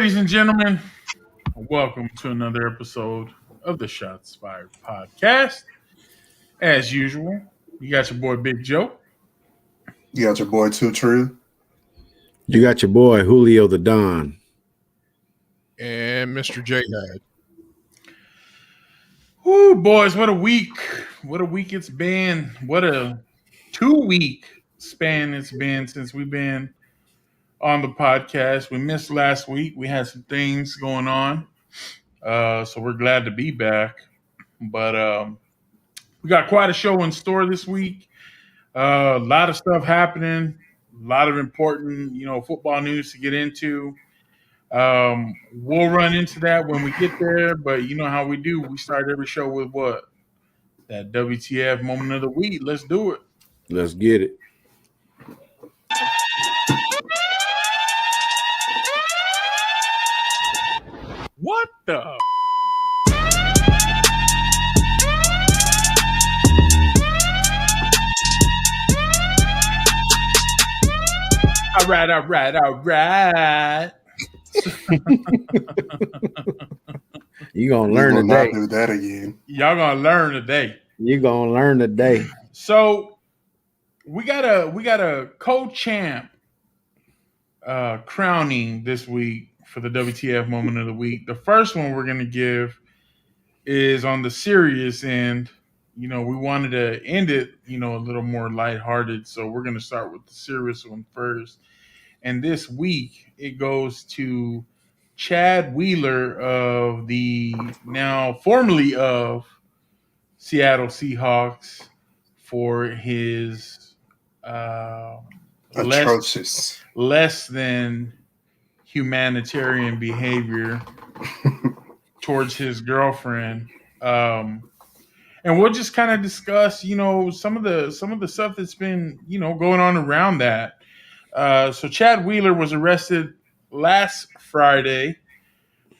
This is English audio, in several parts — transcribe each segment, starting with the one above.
Ladies and gentlemen, welcome to another episode of the Shots Fired podcast. As usual, you got your boy Big Joe. You got your boy Too True. You got your boy Julio the Don. And Mr. J Had. Woo, boys, what a week. What a week it's been. What a 2-week span it's been since we've been on the podcast. We missed last week. We had some things going on. So we're glad to be back. But we got quite a show in store this week. A lot of stuff happening. A lot of important, football news to get into. We'll run into that when we get there, but you know how we do. We start every show with what? That WTF moment of the week. Let's do it. Let's get it. What the? All right. You gonna learn today. Not do that again. Y'all gonna learn today. You gonna learn today. So we got a co-champ crowning this week for the WTF moment of the week. The first one we're gonna give is on the serious end. We wanted to end it, a little more lighthearted. So we're gonna start with the serious one first. And this week it goes to Chad Wheeler of the now formerly of Seattle Seahawks for his atrocious, less than humanitarian behavior towards his girlfriend. And we'll just kind of discuss, some of the stuff that's been, going on around that. So Chad Wheeler was arrested last Friday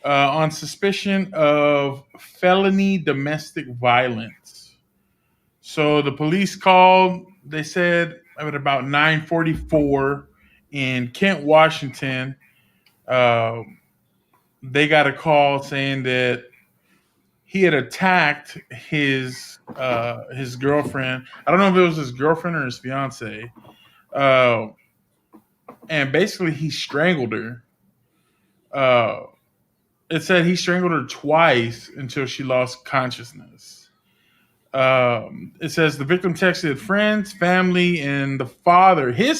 on suspicion of felony domestic violence. So the police called, they said at about 9:44 in Kent, Washington. They got a call saying that he had attacked his girlfriend. I don't know if it was his girlfriend or his fiance. And basically he strangled her. It said he strangled her twice until she lost consciousness. It says the victim texted friends, family, and his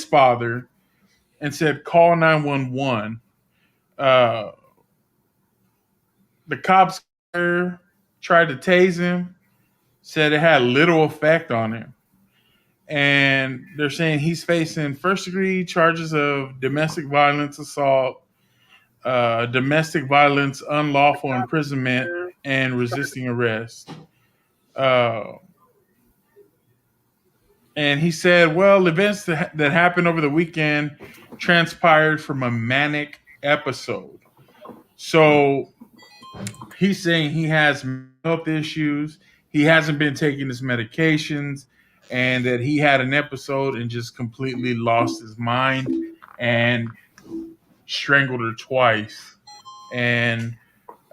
father, and said, call 911. The cops tried to tase him, said it had little effect on him. And they're saying he's facing first-degree charges of domestic violence assault, domestic violence, unlawful imprisonment, and resisting arrest. And he said, well, events that happened over the weekend transpired from a manic episode. So he's saying he has health issues. He hasn't been taking his medications, and that he had an episode and just completely lost his mind and strangled her twice. And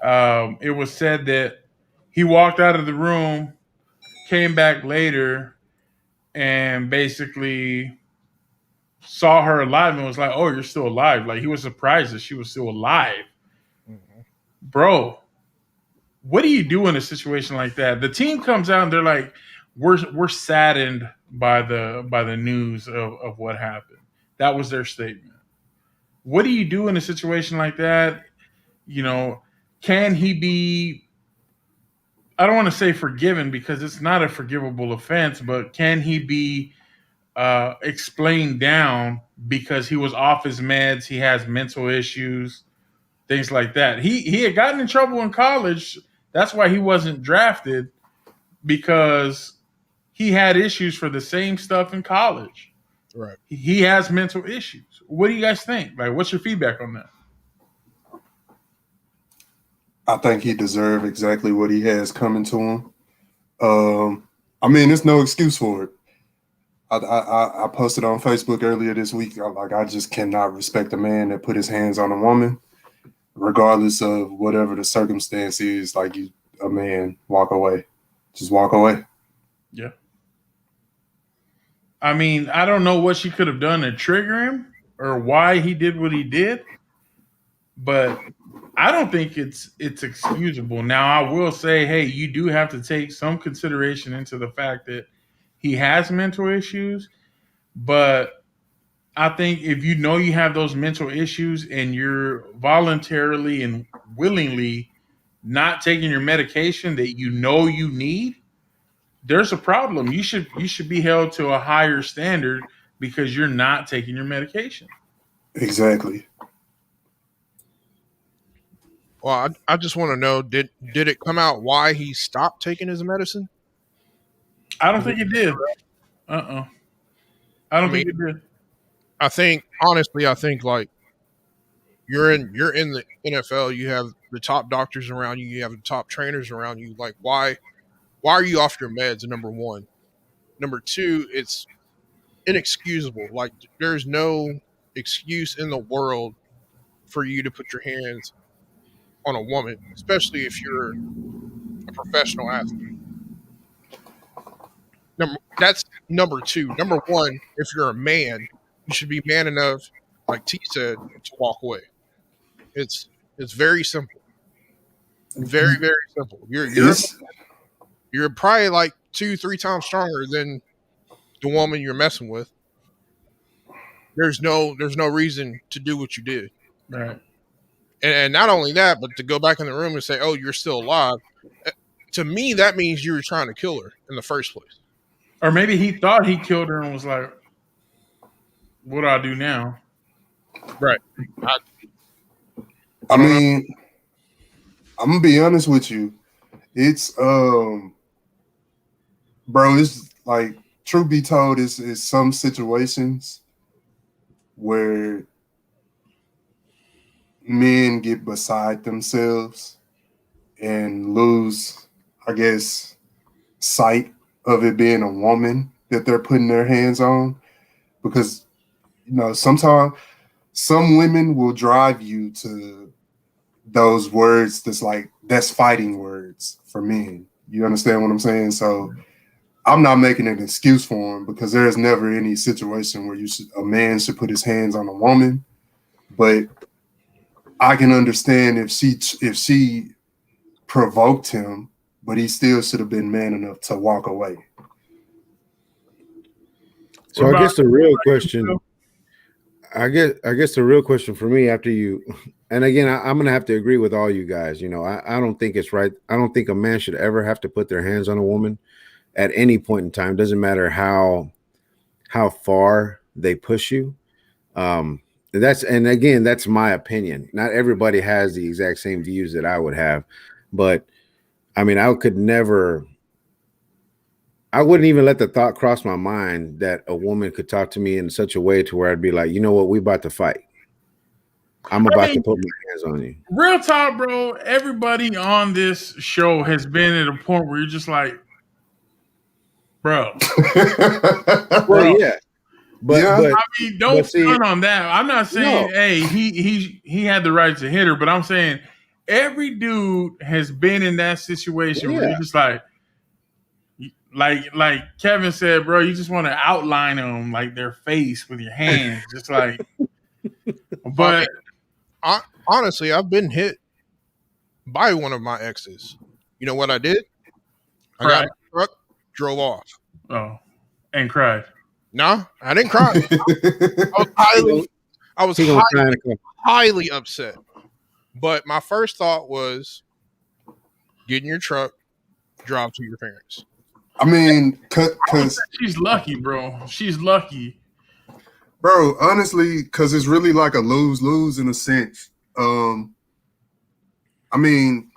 it was said that he walked out of the room, came back later, and basically saw her alive and was like, oh, you're still alive. Like, he was surprised that she was still alive. Mm-hmm. Bro, what do you do in a situation like that? The team comes out and they're like, we're saddened by the news of what happened. That was their statement. What do you do in a situation like that? Can he be, I don't want to say forgiven because it's not a forgivable offense, but can he be explained down because he was off his meds, he has mental issues, things like that? He had gotten in trouble in college. That's why he wasn't drafted, because he had issues for the same stuff in college. Right. He has mental issues. What do you guys think? Like, what's your feedback on that? I think he deserved exactly what he has coming to him. There's no excuse for it. I posted on Facebook earlier this week. I just cannot respect a man that put his hands on a woman. regardless of whatever the circumstance is, like a man, walk away. Just walk away. Yeah. I mean, I don't know what she could have done to trigger him or why he did what he did, but I don't think it's excusable. Now, I will say, hey, you do have to take some consideration into the fact that he has mental issues, but I think if you know you have those mental issues and you're voluntarily and willingly not taking your medication that you know you need, there's a problem. You should be held to a higher standard because you're not taking your medication. Exactly. Well, I just want to know, did it come out why he stopped taking his medicine? I don't think it did. I don't think mean, it did. I think honestly, like you're in the NFL, you have the top doctors around you, you have the top trainers around you. Like why are you off your meds? Number one. Number two, it's inexcusable. Like there's no excuse in the world for you to put your hands on a woman, especially if you're a professional athlete. That's number two. Number one, if you're a man, you should be man enough, like T said, to walk away. It's very simple. Very, very simple. You're probably like 2-3 times stronger than the woman you're messing with. There's no reason to do what you did. Right. And not only that, but to go back in the room and say, "Oh, you're still alive." To me, that means you were trying to kill her in the first place. Or maybe he thought he killed her and was like, what do I do now? Right. I mean, I'm gonna be honest with you. It's bro, it's like, truth be told, is some situations where men get beside themselves and lose, I guess, sight of it being a woman that they're putting their hands on. Because, sometimes some women will drive you to those words that's fighting words for men. You understand what I'm saying? So I'm not making an excuse for him, because there is never any situation where a man should put his hands on a woman. But I can understand if she provoked him, but he still should have been man enough to walk away. So I guess the real question, I guess the real question for me after you, and again, I'm going to have to agree with all you guys. I don't think it's right. I don't think a man should ever have to put their hands on a woman at any point in time. Doesn't matter how far they push you. And again, that's my opinion. Not everybody has the exact same views that I would have, but I mean, I wouldn't even let the thought cross my mind that a woman could talk to me in such a way to where I'd be like, you know what, we about to fight. I'm about to put my hands on you. Real talk, bro. Everybody on this show has been at a point where you're just like, bro. Well, yeah. But I mean, don't front on that. I'm not saying, hey, he had the right to hit her, but I'm saying every dude has been in that situation where you're just like Kevin said, bro, you just want to outline them like their face with your hands, just like. But honestly, I've been hit by one of my exes. You know what I did? I got in the truck, drove off. Oh, and cried. No, I didn't cry. I was highly upset. But my first thought was, get in your truck, drive to your parents. I mean, because she's lucky, bro. She's lucky. Bro, honestly, because it's really like a lose-lose in a sense. I mean,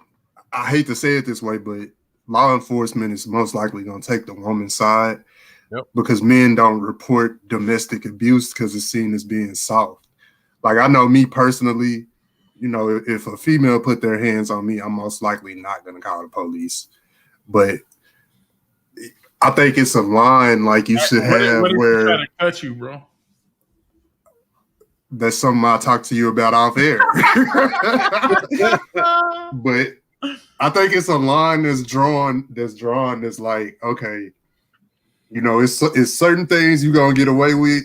I hate to say it this way, but law enforcement is most likely going to take the woman's side. Yep. Because men don't report domestic abuse because it's seen as being soft. Like, I know me personally, if a female put their hands on me, I'm most likely not going to call the police. But I think it's a line like you should have what if where trying to cut you, bro. that's something I'll talk to you about off air. But I think it's a line that's drawn that's like, okay, you know, it's certain things you're gonna get away with,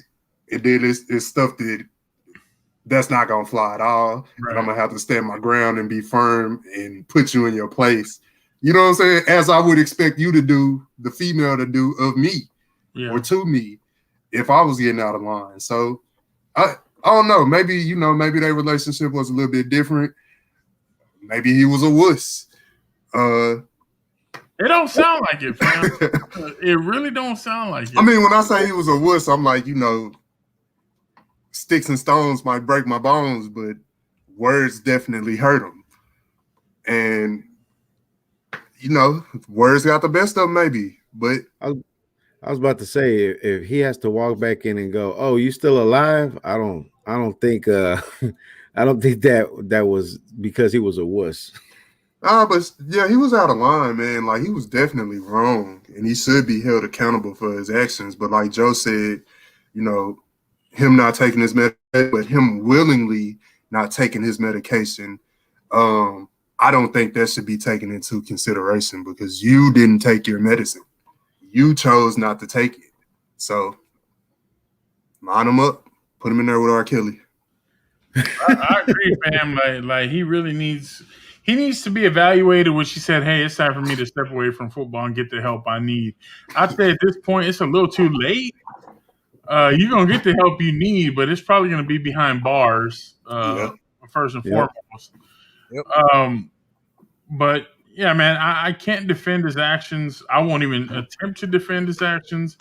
and then it's stuff that's not gonna fly at all. Right. And I'm gonna have to stand my ground and be firm and put you in your place. You know what I'm saying? As I would expect you to do, the female to do of me or to me if I was getting out of line. So I don't know. Maybe their relationship was a little bit different. Maybe he was a wuss. It don't sound like it, fam. It really don't sound like it. I mean, when I say he was a wuss, I'm like, sticks and stones might break my bones, but words definitely hurt him. And words got the best of him, maybe. But I was about to say, if he has to walk back in and go, "Oh, you still alive?" I don't think I don't think that was because he was a wuss. But yeah, he was out of line, man. Like, he was definitely wrong, and he should be held accountable for his actions. But like Joe said, him not taking his medication, but him willingly not taking his medication, I don't think that should be taken into consideration because you didn't take your medicine. You chose not to take it. So line him up, put him in there with R. Kelly. I agree, fam. Like he really needs to be evaluated when she said, "Hey, it's time for me to step away from football and get the help I need." I'd say at this point it's a little too late. You're gonna get the help you need, but it's probably gonna be behind bars, first and foremost. Yep. But yeah, man, I can't defend his actions. I won't even attempt to defend his actions.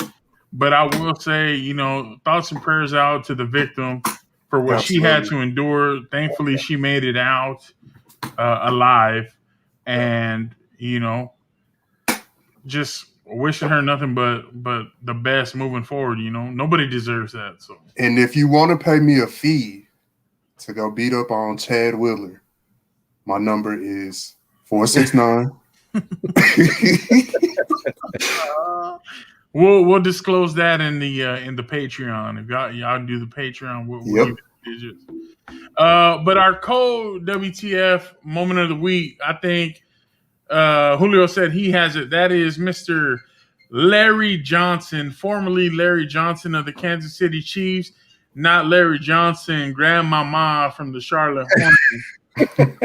But I will say, thoughts and prayers out to the victim for what she had to endure. Thankfully, she made it out alive, and just wishing her nothing but the best moving forward. Nobody deserves that. So, and if you want to pay me a fee to go beat up on Chad Wheeler, my number is 469. We'll disclose that in the Patreon. If y'all do the Patreon, we'll give it the digits. But our co-WTF moment of the week, I think Julio said he has it. That is Mr. Larry Johnson, formerly Larry Johnson of the Kansas City Chiefs, not Larry Johnson, grandmama from the Charlotte Hornets.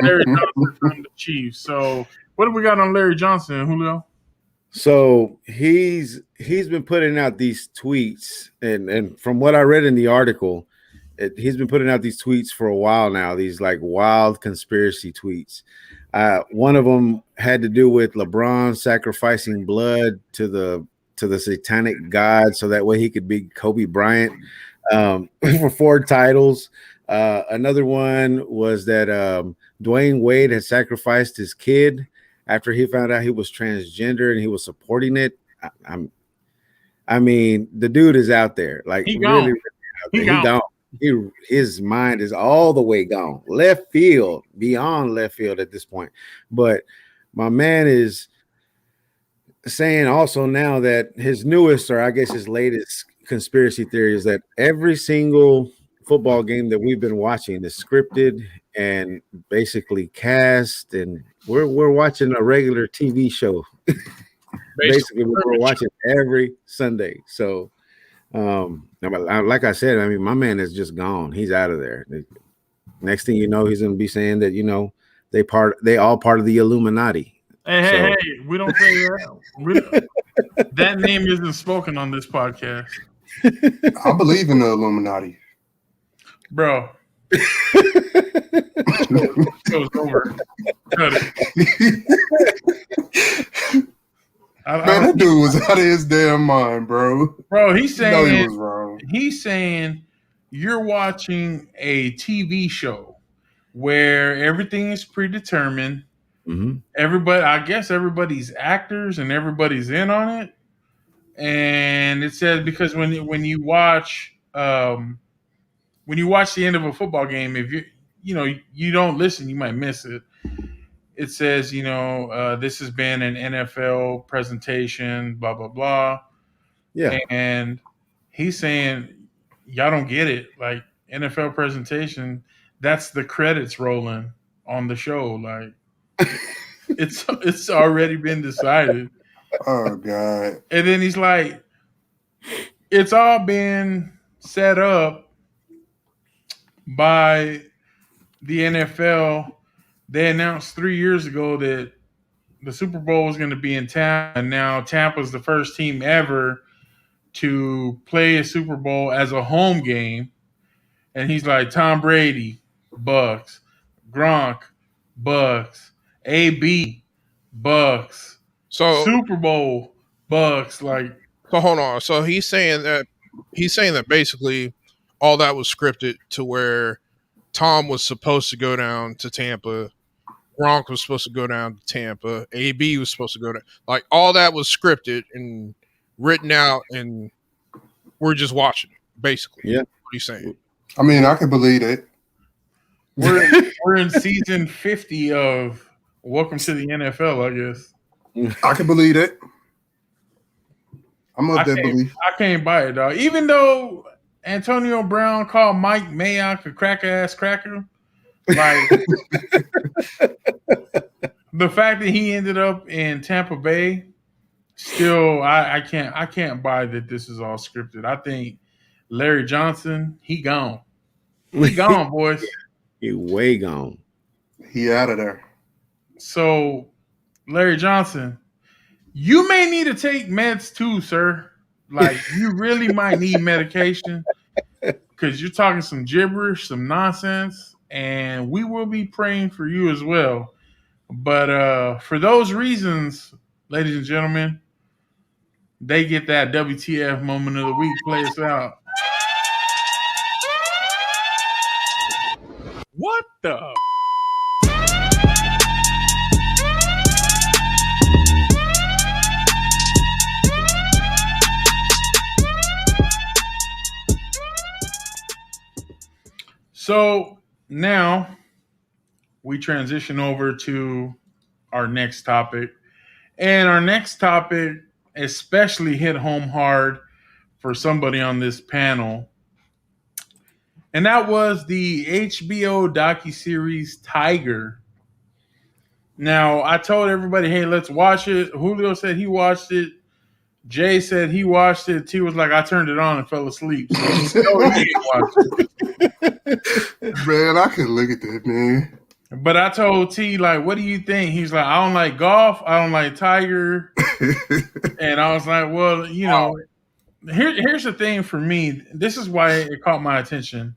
Larry Johnson from the Chiefs. So what do we got on Larry Johnson, Julio? So he's been putting out these tweets, and from what I read in the article, he's been putting out these tweets for a while now. These like wild conspiracy tweets. One of them had to do with LeBron sacrificing blood to the satanic god so that way he could beat Kobe Bryant for 4 titles. Another one was that Dwayne Wade had sacrificed his kid after he found out he was transgender and he was supporting it. I mean, the dude is out there. Like, he really, gone. He gone. His mind is all the way gone. Left field, beyond left field at this point. But my man is saying also now that his newest, or I guess his latest conspiracy theory is that every single football game that we've been watching is scripted and basically cast, and we're watching a regular TV show. Basically, we're watching every Sunday. So, like I said, I mean, my man is just gone. He's out of there. Next thing you know, he's going to be saying that they all part of the Illuminati. Hey, we don't say that. That name isn't spoken on this podcast. I believe in the Illuminati. Bro. Show's over. Cut it. Man, that dude was out of his damn mind, bro. Bro, he's saying he was wrong. He's saying you're watching a TV show where everything is predetermined. Mm-hmm. Everybody's actors and everybody's in on it. And it says because when you watch the end of a football game, if you don't listen, you might miss it. It says, this has been an NFL presentation, blah, blah, blah. Yeah. And he's saying, y'all don't get it. Like, NFL presentation, that's the credits rolling on the show. Like it's already been decided. Oh God. And then he's like, it's all been set up by the NFL. They announced 3 years ago that the Super Bowl was going to be in Tampa, and now Tampa's the first team ever to play a Super Bowl as a home game. And he's like, Tom Brady, Bucks, Gronk, Bucks, AB, Bucks, So Super Bowl, Bucks. Like, so hold on. So he's saying that basically all that was scripted to where Tom was supposed to go down to Tampa, Gronk was supposed to go down to Tampa, AB was supposed to go down. Like all that was scripted and written out, and we're just watching. Basically, Yeah. what he's saying. I mean, I can believe it. we're in season 50 of Welcome to the NFL, I guess. I can believe it. I'm of that belief. I can't buy it, dog. Even though Antonio Brown called Mike Mayock a crack-ass cracker, like the fact that he ended up in Tampa Bay, still, I can't buy that this is all scripted. I think Larry Johnson, he gone. He gone, boys. He way gone. He out of there. So, Larry Johnson, you may need to take meds too, sir. Like, you really might need medication because you're talking some gibberish, some nonsense, and we will be praying for you as well. But for those reasons, ladies and gentlemen, they get that WTF moment of the week. Play us out. What the? So now we transition over to our next topic. And our next topic especially hit home hard for somebody on this panel. And that was the HBO docuseries Tiger. Now, I told everybody, hey, let's watch it. Julio said he watched it. Jay said he watched it. T was like, I turned it on and fell asleep. So no, he didn't watch it. Man, I can look at that, man. But I told T, like, what do you think? He's like, I don't like golf. I don't like Tiger. And I was like, well, you know, here's the thing for me. This is why it caught my attention.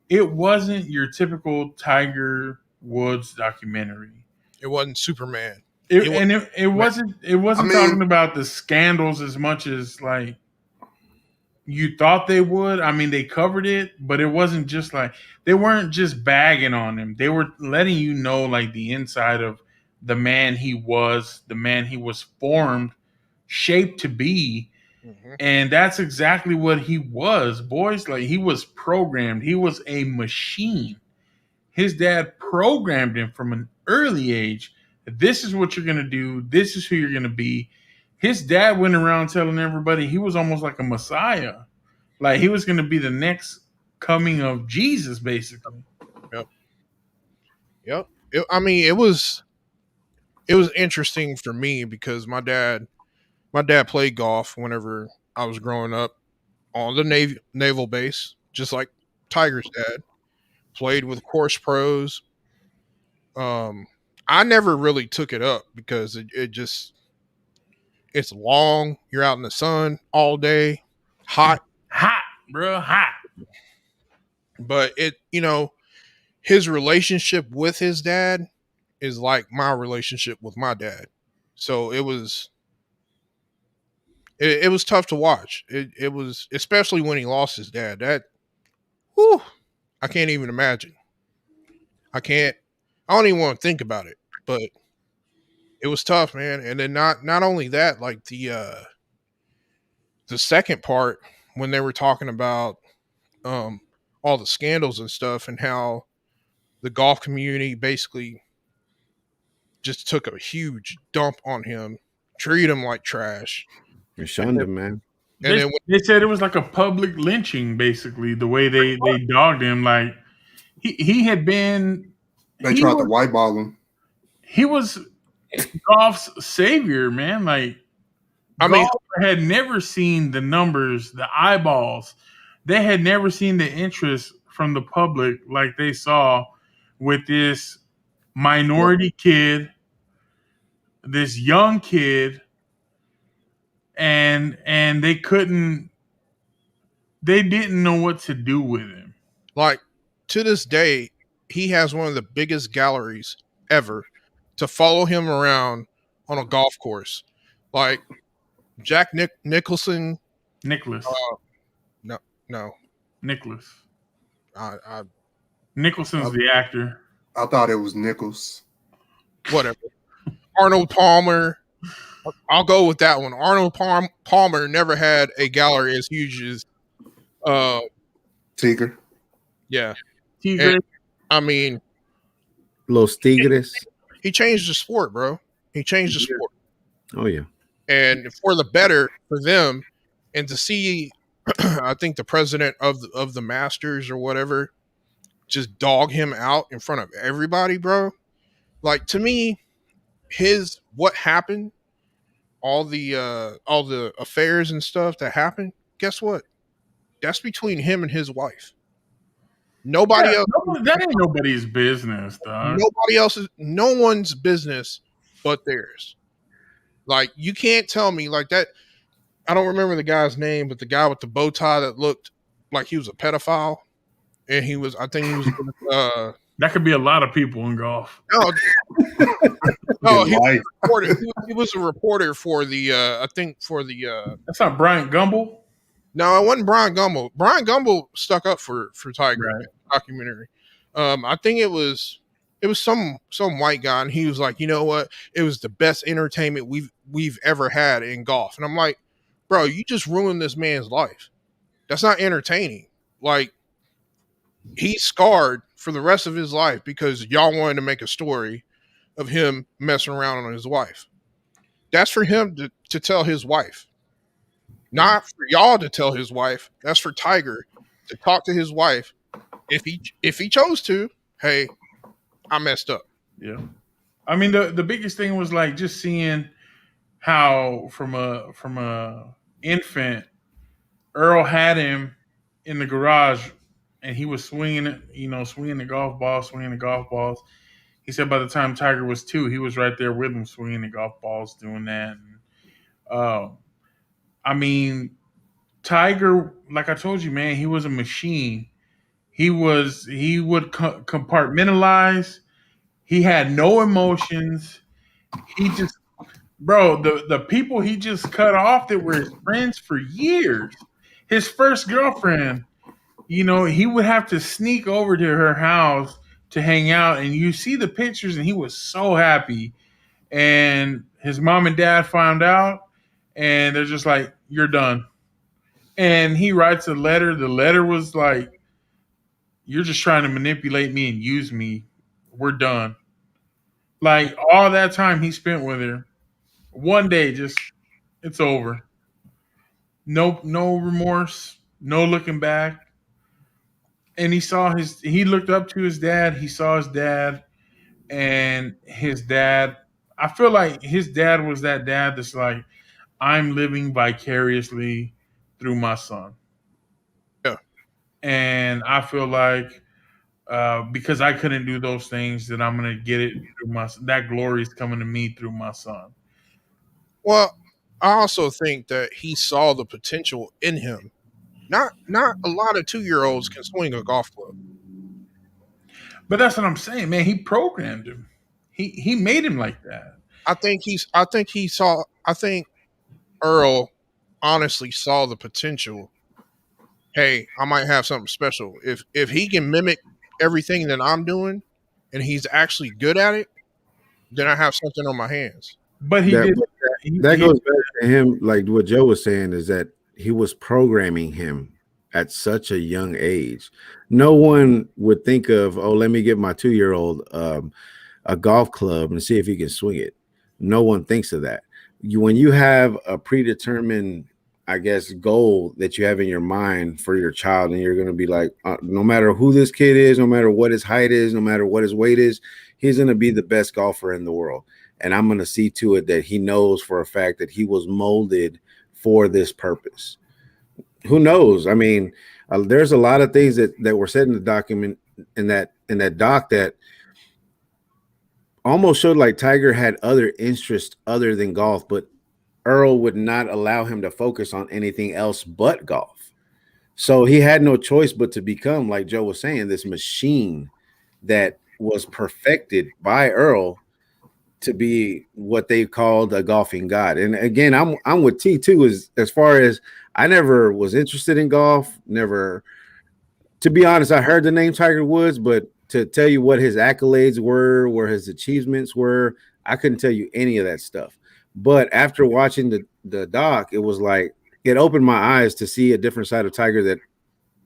It wasn't your typical Tiger Woods documentary. It wasn't Superman. It wasn't talking about the scandals as much as like you thought they would. I mean, they covered it, but it wasn't just like they weren't just bagging on him. They were letting you know like the inside of the man he was formed, shaped to be. Mm-hmm. And that's exactly what he was, boys. Like he was programmed. He was a machine. His dad programmed him from an early age. This is what you're going to do. This is who you're going to be. His dad went around telling everybody he was almost like a messiah. Like he was going to be the next coming of Jesus, basically. Yep. It was interesting for me because my dad played golf whenever I was growing up on the naval base, just like Tiger's dad. Played with course pros. I never really took it up because it's long. You're out in the sun all day, hot, bro, hot. But his relationship with his dad is like my relationship with my dad. So it was tough to watch. It was, especially when he lost his dad. I can't even imagine. I don't even want to think about it, but it was tough, man. And then not only that, like the second part when they were talking about all the scandals and stuff and how the golf community basically just took a huge dump on him, treated him like trash. They shunned him, man. And They, then they said it was like a public lynching, basically, the way they dogged him. Like he had been They he tried to was whiteball him. he was golf's savior, man. Like I mean, golf had never seen the numbers, the eyeballs. They had never seen the interest from the public like they saw with this minority kid, this young kid, and they didn't know what to do with him. like to this day, he has one of the biggest galleries ever to follow him around on a golf course. Like Jack Nicholson. Nicholas. No, no. Nicholas. I Nicholson's the actor. I thought it was Nichols. whatever. Arnold Palmer. I'll go with that one. Arnold Palmer never had a gallery as huge as, Tigger. yeah. Tigre. And, I mean, Los Tigres. he changed the sport, bro. He changed the sport, Oh yeah. and for the better for them. And to see, I think the president of the Masters or whatever, just dog him out in front of everybody, bro. Like to me, what happened, all the affairs and stuff that happened. Guess what? That's between him and his wife. Nobody else. That ain't nobody's business, dog. No one's business but theirs. Like you can't tell me like that. I don't remember the guy's name, but the guy with the bow tie that looked like he was a pedophile, and I think he was. That could be a lot of people in golf. No, he was a reporter. He was a reporter for the. I think for the. That's not Bryant Gumbel. No, it wasn't Brian Gumbel. Brian Gumbel stuck up for Tiger Right. in the documentary. I think it was some white guy, and he was like, you know what? It was the best entertainment we've ever had in golf. And I'm like, bro, you just ruined this man's life. That's not entertaining. Like he's scarred for the rest of his life because y'all wanted to make a story of him messing around on his wife. That's for him to tell his wife. Not for y'all to tell his wife. That's for Tiger to talk to his wife. If he chose to, hey, I messed up. Yeah. I mean the biggest thing was like just seeing how from a infant Earl had him in the garage and he was swinging it, swinging the golf balls. He said by the time Tiger was 2, he was right there with him swinging the golf balls, doing that. And, I mean, Tiger, like I told you, man, he was a machine. He would compartmentalize. He had no emotions. He just, bro, the people he just cut off that were his friends for years. His first girlfriend, he would have to sneak over to her house to hang out, and you see the pictures, and he was so happy. And his mom and dad found out, and they're just like, "You're done." And he writes a letter. The letter was like, "You're just trying to manipulate me and use me. We're done." Like all that time he spent with her, one day just it's over. No remorse, no looking back. And he looked up to his dad. He saw his dad, and his dad. I feel like his dad was that dad that's like, I'm living vicariously through my son. Yeah. And I feel like because I couldn't do those things, that I'm gonna get it through that glory is coming to me through my son. Well, I also think that he saw the potential in him. Not a lot of 2-year-olds can swing a golf club. But that's what I'm saying, man. He programmed him. He made him like that. I think Earl honestly saw the potential. Hey, I might have something special. If he can mimic everything that I'm doing and he's actually good at it, then I have something on my hands. But he That- did That goes back to him, like what Joe was saying, is that he was programming him at such a young age. No one would think of, oh, let me give my 2-year-old a golf club and see if he can swing it. No one thinks of that. When you have a predetermined I guess, goal that you have in your mind for your child, and you're going to be like, no matter who this kid is, no matter what his height is, no matter what his weight is, he's going to be the best golfer in the world. And I'm going to see to it that he knows for a fact that he was molded for this purpose. Who knows? I mean, there's a lot of things that were said in the document in that doc that almost showed like Tiger had other interests other than golf, but Earl would not allow him to focus on anything else but golf. So he had no choice but to become, like Joe was saying, this machine that was perfected by Earl to be what they called a golfing god. And again, I'm with T too, as far as I never was interested in golf, never, to be honest, I heard the name Tiger Woods, but to tell you what his accolades were, where his achievements were, I couldn't tell you any of that stuff. But after watching the doc, it was like it opened my eyes to see a different side of Tiger that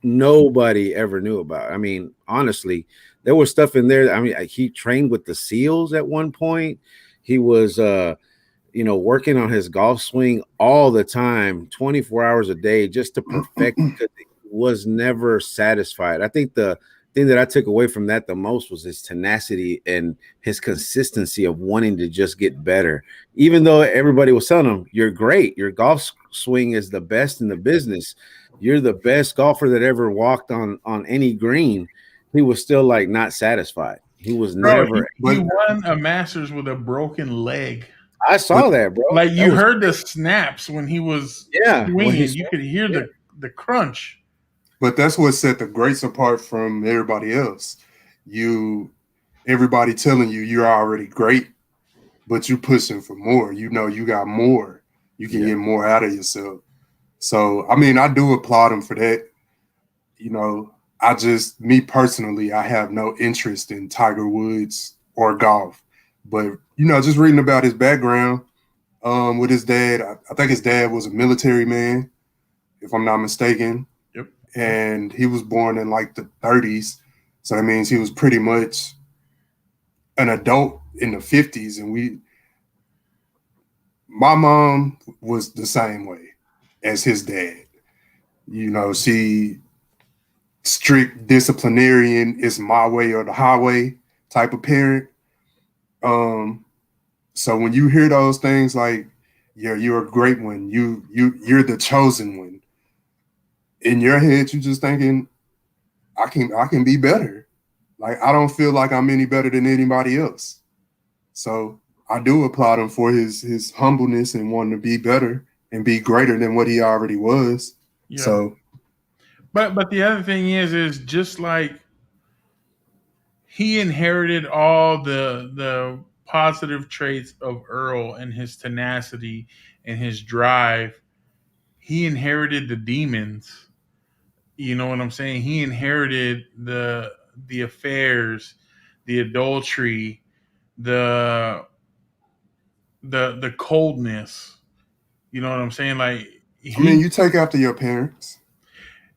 nobody ever knew about. I mean, honestly, there was stuff in there. I mean, he trained with the SEALs at one point. He was working on his golf swing all the time, 24 hours a day, just to perfect because he was never satisfied. I think the thing that I took away from that the most was his tenacity and his consistency of wanting to just get better. Even though everybody was telling him, you're great, your golf swing is the best in the business, you're the best golfer that ever walked on any green, he was still like not satisfied. He was never. He won a Masters with a broken leg. I saw that, bro. Like you heard the snaps when he was swinging. You could hear the crunch. But that's what set the greats apart from everybody else. Everybody telling you you're already great, but you're pushing for more. You know you got more. You can get more out of yourself. So, I mean, I do applaud him for that. You know, me personally, I have no interest in Tiger Woods or golf. But, just reading about his background with his dad, I think his dad was a military man, if I'm not mistaken. Yep. And he was born in like the 30s. So that means he was pretty much an adult in the 50s. And my mom was the same way as his dad. She strict disciplinarian, is my way or the highway type of parent. So when you hear those things like, yeah, you're a great one, you're the chosen one, in your head you're just thinking, I can be better. Like, I don't feel like I'm any better than anybody else. So I do applaud him for his humbleness and wanting to be better and be greater than what he already was. Yeah. So, but the other thing is just like he inherited all the positive traits of Earl and his tenacity and his drive. He inherited the demons. You know what I'm saying? He inherited the affairs, the adultery, the coldness. You know what I'm saying? Like, you take after your parents.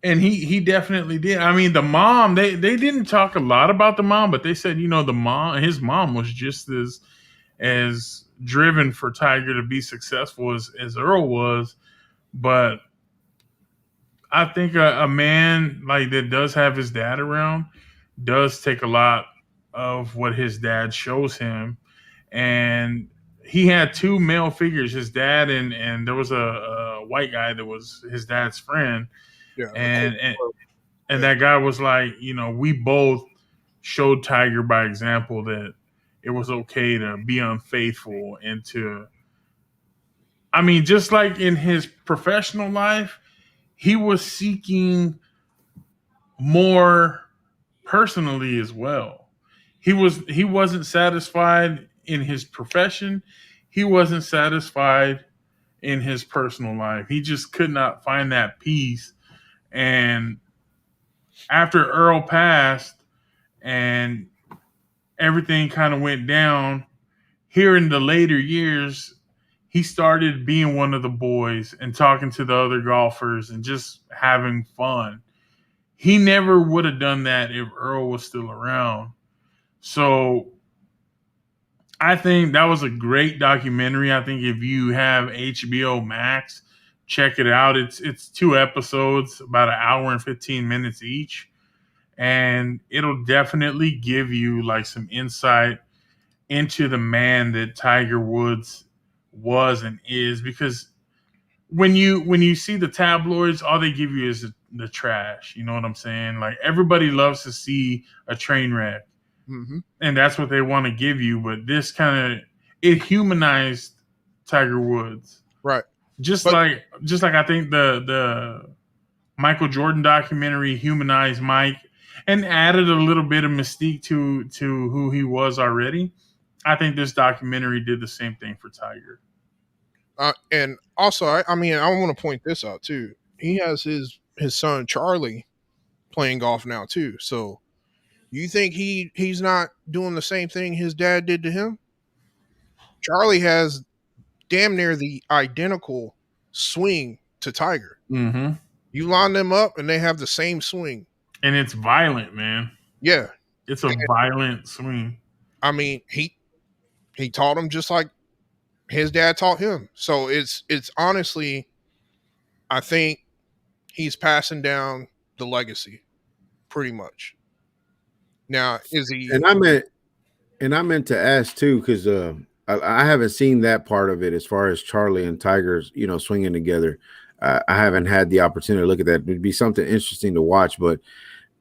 And he definitely did. I mean, the mom, they didn't talk a lot about the mom, but they said, his mom was just as driven for Tiger to be successful as Earl was. But I think a man like that does have his dad around does take a lot of what his dad shows him. And he had two male figures, his dad and there was a white guy that was his dad's friend. Yeah, and that guy was like, we both showed Tiger by example that it was okay to be unfaithful and just like in his professional life, he was seeking more personally as well. He wasn't satisfied in his profession. He wasn't satisfied in his personal life. He just could not find that peace. And after Earl passed and everything kind of went down, here in the later years, he started being one of the boys and talking to the other golfers and just having fun. He never would have done that if Earl was still around. So I think that was a great documentary. I think if you have HBO Max, check it out. It's 2 episodes, about an hour and 15 minutes each, and it'll definitely give you like some insight into the man that Tiger Woods was and is. Because when you see the tabloids, all they give you is the trash. You know what I'm saying? Like, everybody loves to see a train wreck, Mm-hmm. and that's what they want to give you. But this kind of, it humanized Tiger Woods, Right. just But like I think the Michael Jordan documentary humanized Mike and added a little bit of mystique to who he was already. I think this documentary did the same thing for Tiger. and also, I mean, I want to point this out too. He has his son Charlie playing golf now too. So you think he's not doing the same thing his dad did to him? Charlie has damn near the identical swing to Tiger. Mm-hmm. You line them up and they have the same swing. And it's violent, man. Yeah. It's a violent swing. I mean, he taught him just like his dad taught him. So it's honestly, I think he's passing down the legacy pretty much. Now, is he? And I meant to ask too, because I haven't seen that part of it as far as Charlie and Tigers, swinging together. I haven't had the opportunity to look at that. It'd be something interesting to watch. But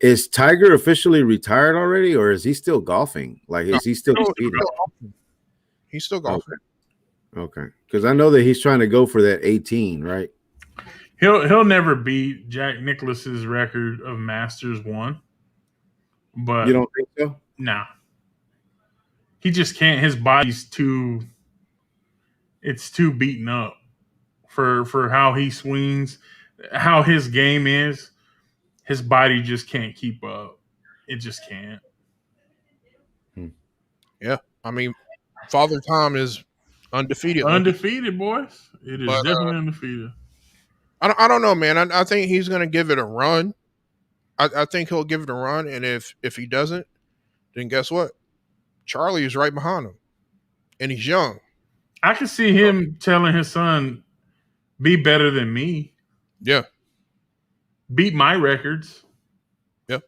is Tiger officially retired already, or is he still golfing? Like, is he still competing? He's still golfing. Okay, because I know that he's trying to go for that 18, right? He'll never beat Jack Nicklaus's record of Masters won. But you don't think so? Nah. He just can't. His body's too beaten up for how he swings, how his game is. His body just can't keep up. It just can't. Yeah. I mean, Father Time is undefeated. Undefeated, boys. It is definitely undefeated. I don't know, man. I think he's going to give it a run. I think he'll give it a run. And if he doesn't, then guess what? Charlie is right behind him. And he's young. I can see him telling his son, be better than me. Yeah. Beat my records. Yep.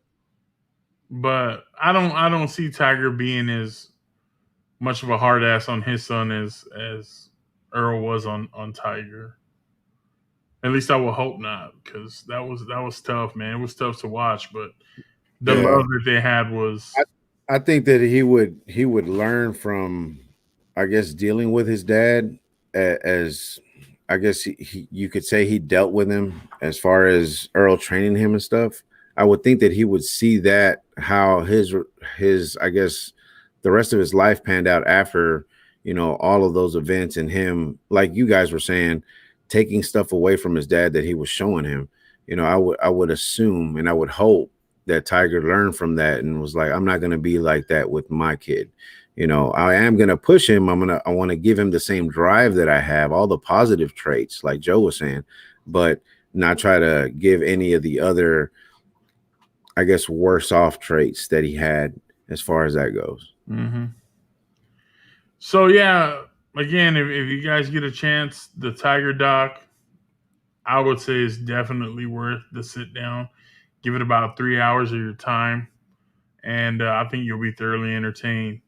But I don't see Tiger being as much of a hard ass on his son as Earl was on Tiger. At least I will hope not, because that was tough, man. It was tough to watch, but the love that they had was. I think that he would learn from, I guess, dealing with his dad, as I guess you could say he dealt with him as far as Earl training him and stuff. I would think that he would see that how his I guess the rest of his life panned out after, all of those events, and him, like you guys were saying, taking stuff away from his dad that he was showing him. I would assume and I would hope that Tiger learned from that and was like, I'm not going to be like that with my kid. I am going to push him. I want to give him the same drive that I have, all the positive traits, like Joe was saying, but not try to give any of the other, I guess, worse off traits that he had as far as that goes. Mm-hmm. So, yeah, again, if you guys get a chance, the Tiger doc, I would say is definitely worth the sit down. Give it about 3 hours of your time, and I think you'll be thoroughly entertained.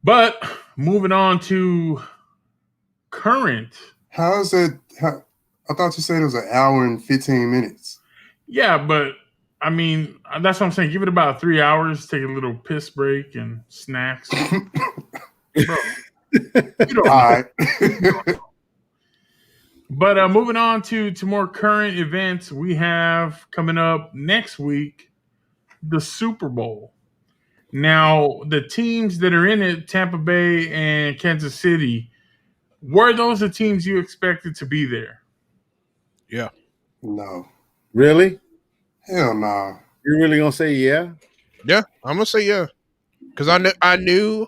But moving on to current. How is it? I thought you said it was an hour and 15 minutes. Yeah, but I mean, that's what I'm saying. Give it about 3 hours, take a little piss break and snacks. Bro, all right. But moving on to more current events, we have coming up next week the Super Bowl. Now, the teams that are in it, Tampa Bay and Kansas City, were those the teams you expected to be there? Yeah. No. Really? Hell no. You're really gonna say yeah? Yeah, I'm gonna say yeah. Because I knew.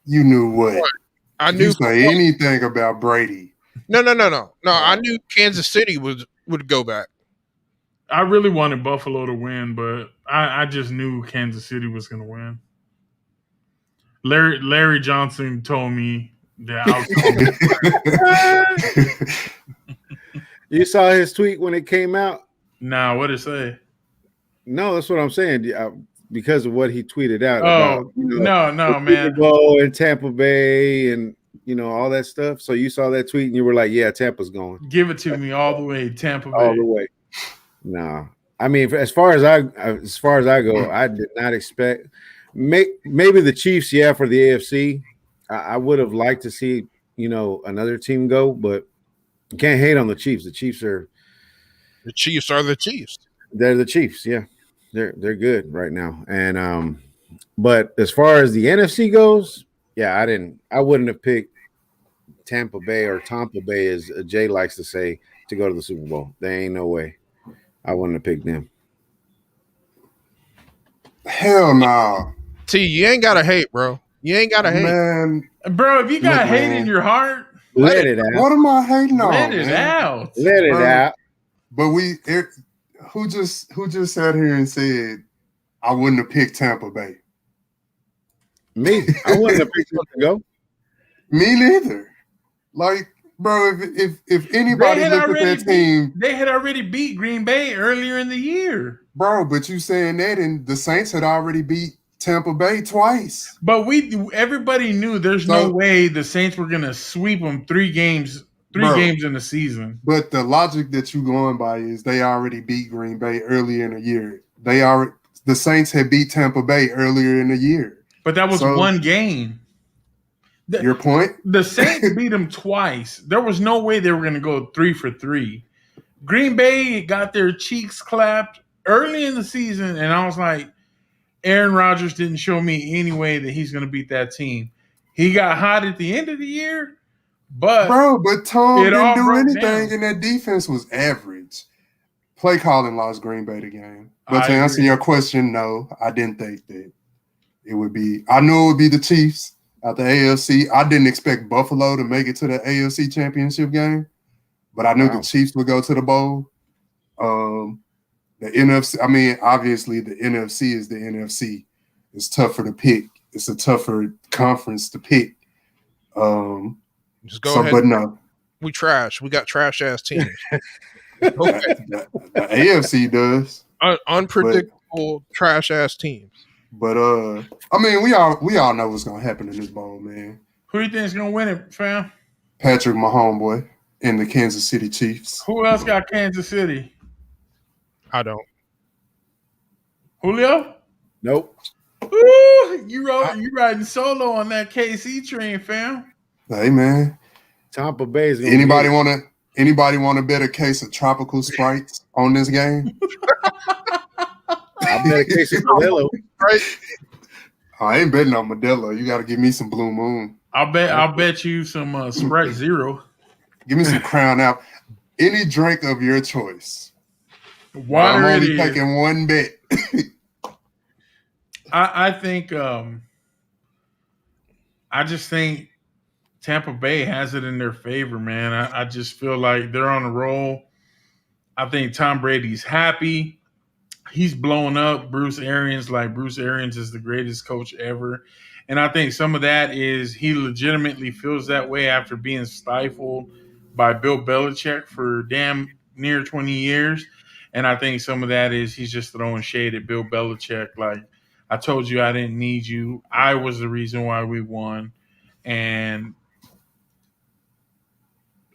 You knew what? I knew. You say anything about Brady? No. I knew Kansas City would go back. I really wanted Buffalo to win, but I just knew Kansas City was going to win. Larry Johnson told me Yeah, You saw his tweet when it came out? nah, what did it say? No, that's what I'm saying. Because of what he tweeted out about, Oh, no, the Super man. Bowl in Tampa Bay and all that stuff. So you saw that tweet and you were like, "Yeah, Tampa's going Give it to me all the way, Tampa Bay. all the way." No, I mean, as far as I go, I did not expect. Maybe the Chiefs, yeah, for the AFC. I would have liked to see another team go, but you can't hate on the Chiefs. The Chiefs are The Chiefs are the Chiefs. They're the Chiefs, yeah. They're good right now. And but as far as the NFC goes, yeah, I wouldn't have picked Tampa Bay or Tampa Bay, as Jay likes to say, to go to the Super Bowl. There ain't no way. I wouldn't have picked them. Hell no. T, you ain't gotta hate, bro. You ain't gotta hate. Man, Bro, if you got Look, hate man. in your heart, Let it out. what am I hating on? let it man? out. Let it Bro. out. But who just sat here and said I wouldn't have picked Tampa Bay? Me. I wouldn't have picked them to go. Me neither. Like, bro, if anybody looked at that team, They had already beat Green Bay earlier in the year. bro, but you saying that, and the Saints had already beat Tampa Bay twice. But everybody knew there's no way the Saints were gonna sweep them three games in the season. But the logic that you going by is they already beat Green Bay earlier in the year. The Saints had beat Tampa Bay earlier in the year. But that was one game. Your point? The Saints beat them twice. There was no way they were going to go 3 for 3. Green Bay got their cheeks clapped early in the season, and I was like, Aaron Rodgers didn't show me any way that he's going to beat that team. He got hot at the end of the year, but Tom didn't do anything, down. and that defense was average. Play calling lost Green Bay the game. But I to answer agree. your question, no, I didn't think that it would be. I knew it would be the Chiefs at the AFC. I didn't expect Buffalo to make it to the AFC Championship game, but I knew the Chiefs would go to the bowl. The NFC, I mean, obviously the NFC is the NFC. It's tougher to pick. It's a tougher conference to pick. Just go ahead. But no, we trash. We got trash ass teams. the AFC does. Unpredictable trash ass teams. But I mean, we all know what's gonna happen in this bowl, man. Who do you think is going to win it, fam? Patrick, my homeboy, and the Kansas City Chiefs. Who else got Kansas City? I don't. Julio? Nope. Ooh, you riding solo on that KC train, fam. Hey, man. Tampa Bay is gonna Anybody want to bet a case of tropical sprites on this game? I bet a case of Modelo. Right? I ain't betting on Modelo. You got to give me some Blue Moon. I'll bet you some Sprite Zero. Give me some Crown Apple. Any drink of your choice. Water I'm it only is. taking one bet. I think I just think Tampa Bay has it in their favor, man. I just feel like they're on a roll. I think Tom Brady's happy. He's blowing up Bruce Arians like Bruce Arians is the greatest coach ever. And I think some of that is he legitimately feels that way after being stifled by Bill Belichick for damn near 20 years. And I think some of that is he's just throwing shade at Bill Belichick. Like, I told you I didn't need you. I was the reason why we won. And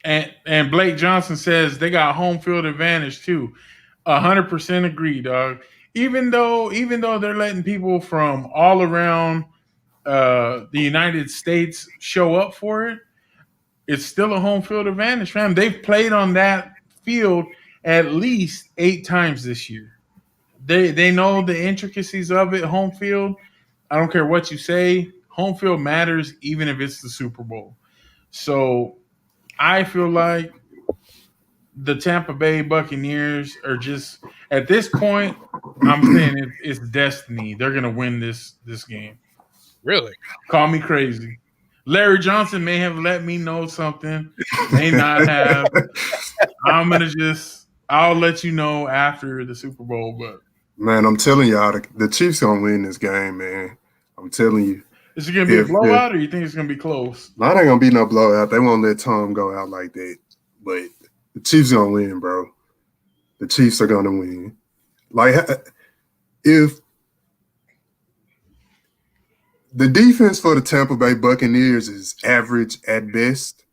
Blake Johnson says they got home field advantage too. 100% agree, dog. Even though they're letting people from all around the United States show up for it, it's still a home field advantage, fam. They've played on that field at least 8 times this year. They know the intricacies of it. Home field, I don't care what you say. Home field matters, even if it's the Super Bowl. So I feel like the Tampa Bay Buccaneers are just at this point. I'm saying it's destiny. They're gonna win this game. Really? Call me crazy. Larry Johnson may have let me know something, may not have. I'll let you know after the Super Bowl. But Man, I'm telling y'all, the Chiefs gonna win this game, man. I'm telling you. Is it going to be a If blowout, or you think it's going to be close? not ain't gonna be no blowout. They won't let Tom go out like that. But the Chiefs gonna win, bro. The Chiefs are gonna win. Like if the defense for the Tampa Bay Buccaneers is average at best,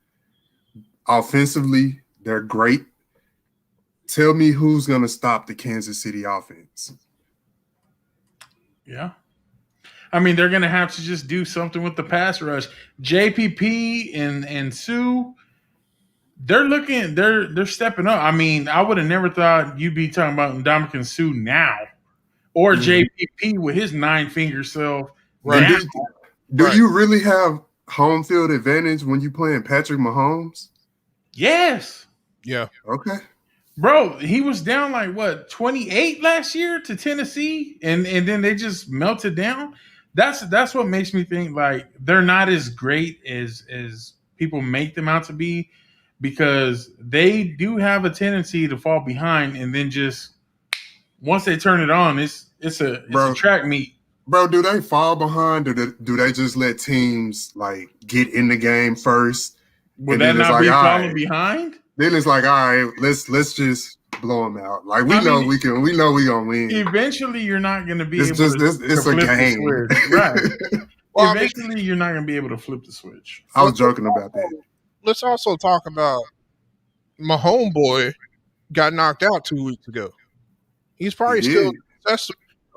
offensively they're great. Tell me who's gonna stop the Kansas City offense? Yeah. I mean, they're going to have to just do something with the pass rush. JPP and Sue, they're stepping up. I mean, I would have never thought you'd be talking about Ndamukong Suh now, or JPP with his 9-finger self. Right. Now. Do you really have home field advantage when you playing Patrick Mahomes? Yes. Yeah. Okay. Bro, he was down like what 28 last year to Tennessee, and then they just melted down. That's what makes me think like they're not as great as people make them out to be, because they do have a tendency to fall behind, and then just once they turn it on, it's a track meet. Bro, do they fall behind, or do they just let teams like get in the game first? Would that not be falling behind? Then it's like, all right, let's just blow them out. Like we know we gonna win. Eventually, you're not going to be it's able just, to it's flip a game, the switch, right? Well, Eventually, you're not going to be able to flip the switch. I was joking about that. Let's also talk about my homeboy got knocked out 2 weeks ago. He's probably still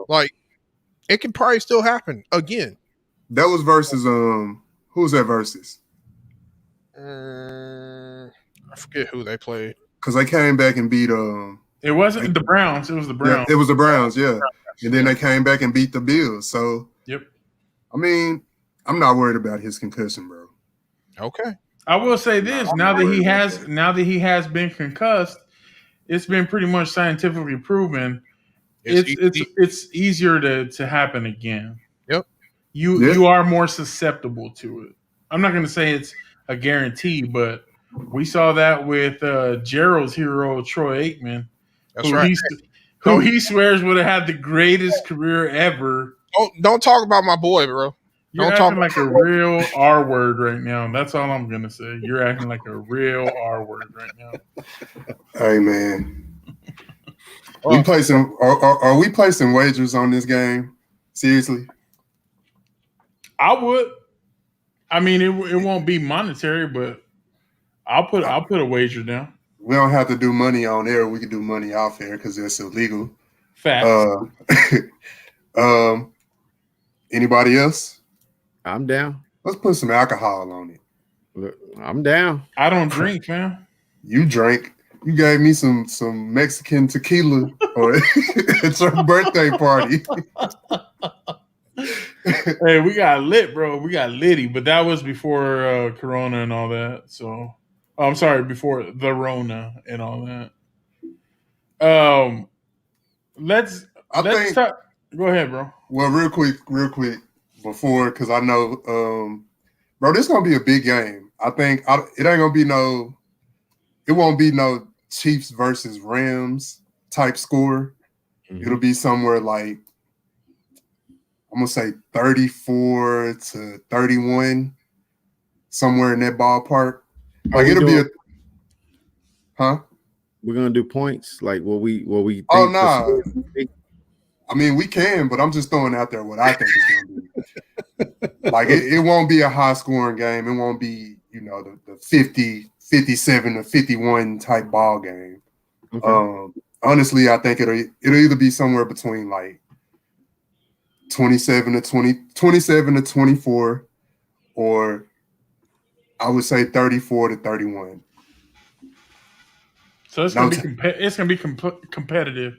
like it can probably still happen again. That was versus who's that versus? I forget who they played. Because they came back and beat It wasn't the Browns. It was the Browns. Yeah, it was the Browns, yeah. And then they came back and beat the Bills. So yep. I mean, I'm not worried about his concussion, bro. Okay. I will say this: now that he has been concussed, it's been pretty much scientifically proven. It's easier to happen again. Yep. You are more susceptible to it. I'm not going to say it's a guarantee, but we saw that with Gerald's hero Troy Aikman. That's right. Who he swears would have had the greatest career ever. Don't talk about my boy, bro. You're acting like a real R word right now. That's all I'm gonna say. You're acting like a real R word right now. Hey man. We placing are we placing wagers on this game? Seriously? I would. I mean, it won't be monetary, but I'll put a wager down. We don't have to do money on air. We can do money off air because it's illegal. Facts. Anybody else? I'm down. Let's put some alcohol on it. Look, I'm down. I don't drink, fam. You drank. You gave me some Mexican tequila at your birthday party. Hey, we got lit, bro. We got litty, but that was before Corona and all that. So, I'm sorry, before the Rona and all that. Let's talk. Go ahead, bro. Well, real quick, before, because I know, bro, this is gonna be a big game. I think it ain't gonna be it won't be no Chiefs versus Rams type score. Mm-hmm. It'll be somewhere like, I'm gonna say 34-31, somewhere in that ballpark. Like it'll be We're gonna do points, like what we think. Oh no. I mean, we can, but I'm just throwing out there what I think it's gonna be. Like it won't be a high scoring game. It won't be, the 50, 57 or 51 type ball game. Okay. Honestly, I think it'll either be somewhere between like 27 to 24, or I would say 34-31. So it's gonna be competitive.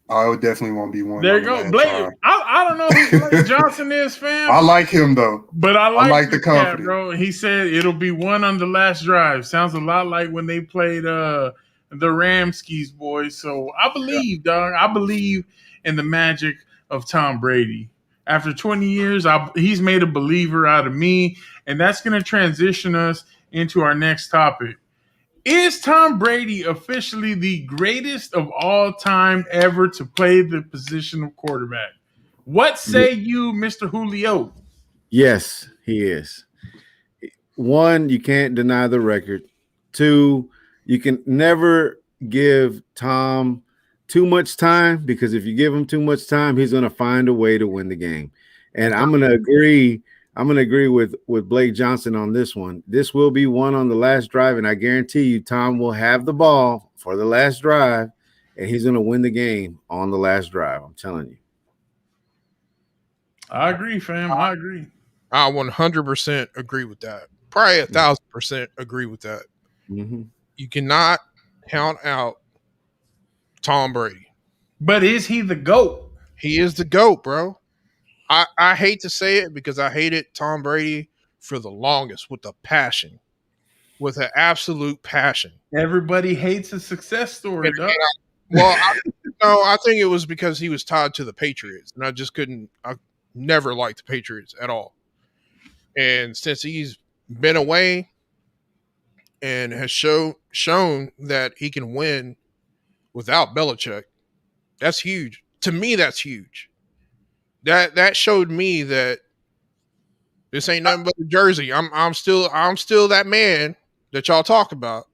Oh, it definitely won't be one. There you go, Blake. I don't know who Blake Johnson is, fam. I like him though, but I like the confidence, bro. He said it'll be one on the last drive. Sounds a lot like when they played the Ramskis boys. So I believe, dog. I believe in the magic of Tom Brady. After 20 years, he's made a believer out of me, and that's going to transition us into our next topic. Is Tom Brady officially the greatest of all time ever to play the position of quarterback? What say you, Mr. Julio? Yes, he is. One, you can't deny the record. Two, you can never give Tom too much time, because if you give him too much time, he's going to find a way to win the game. And I'm going to agree. I'm going to agree with Blake Johnson on this one. This will be one on the last drive, and I guarantee you, Tom will have the ball for the last drive, and he's going to win the game on the last drive. I'm telling you. I agree, fam. I agree. I 100% agree with that. Probably 1,000% agree with that. Mm-hmm. You cannot count out Tom Brady. But is he the GOAT? He is the GOAT, bro. I hate to say it because I hated Tom Brady for the longest with a passion, with an absolute passion. Everybody hates a success story, dog. Well, I think it was because he was tied to the Patriots, and I never liked the Patriots at all. And since he's been away and has shown that he can win without Belichick, that's huge. To me, that's huge. That showed me that this ain't nothing but a jersey. I'm still that man that y'all talk about.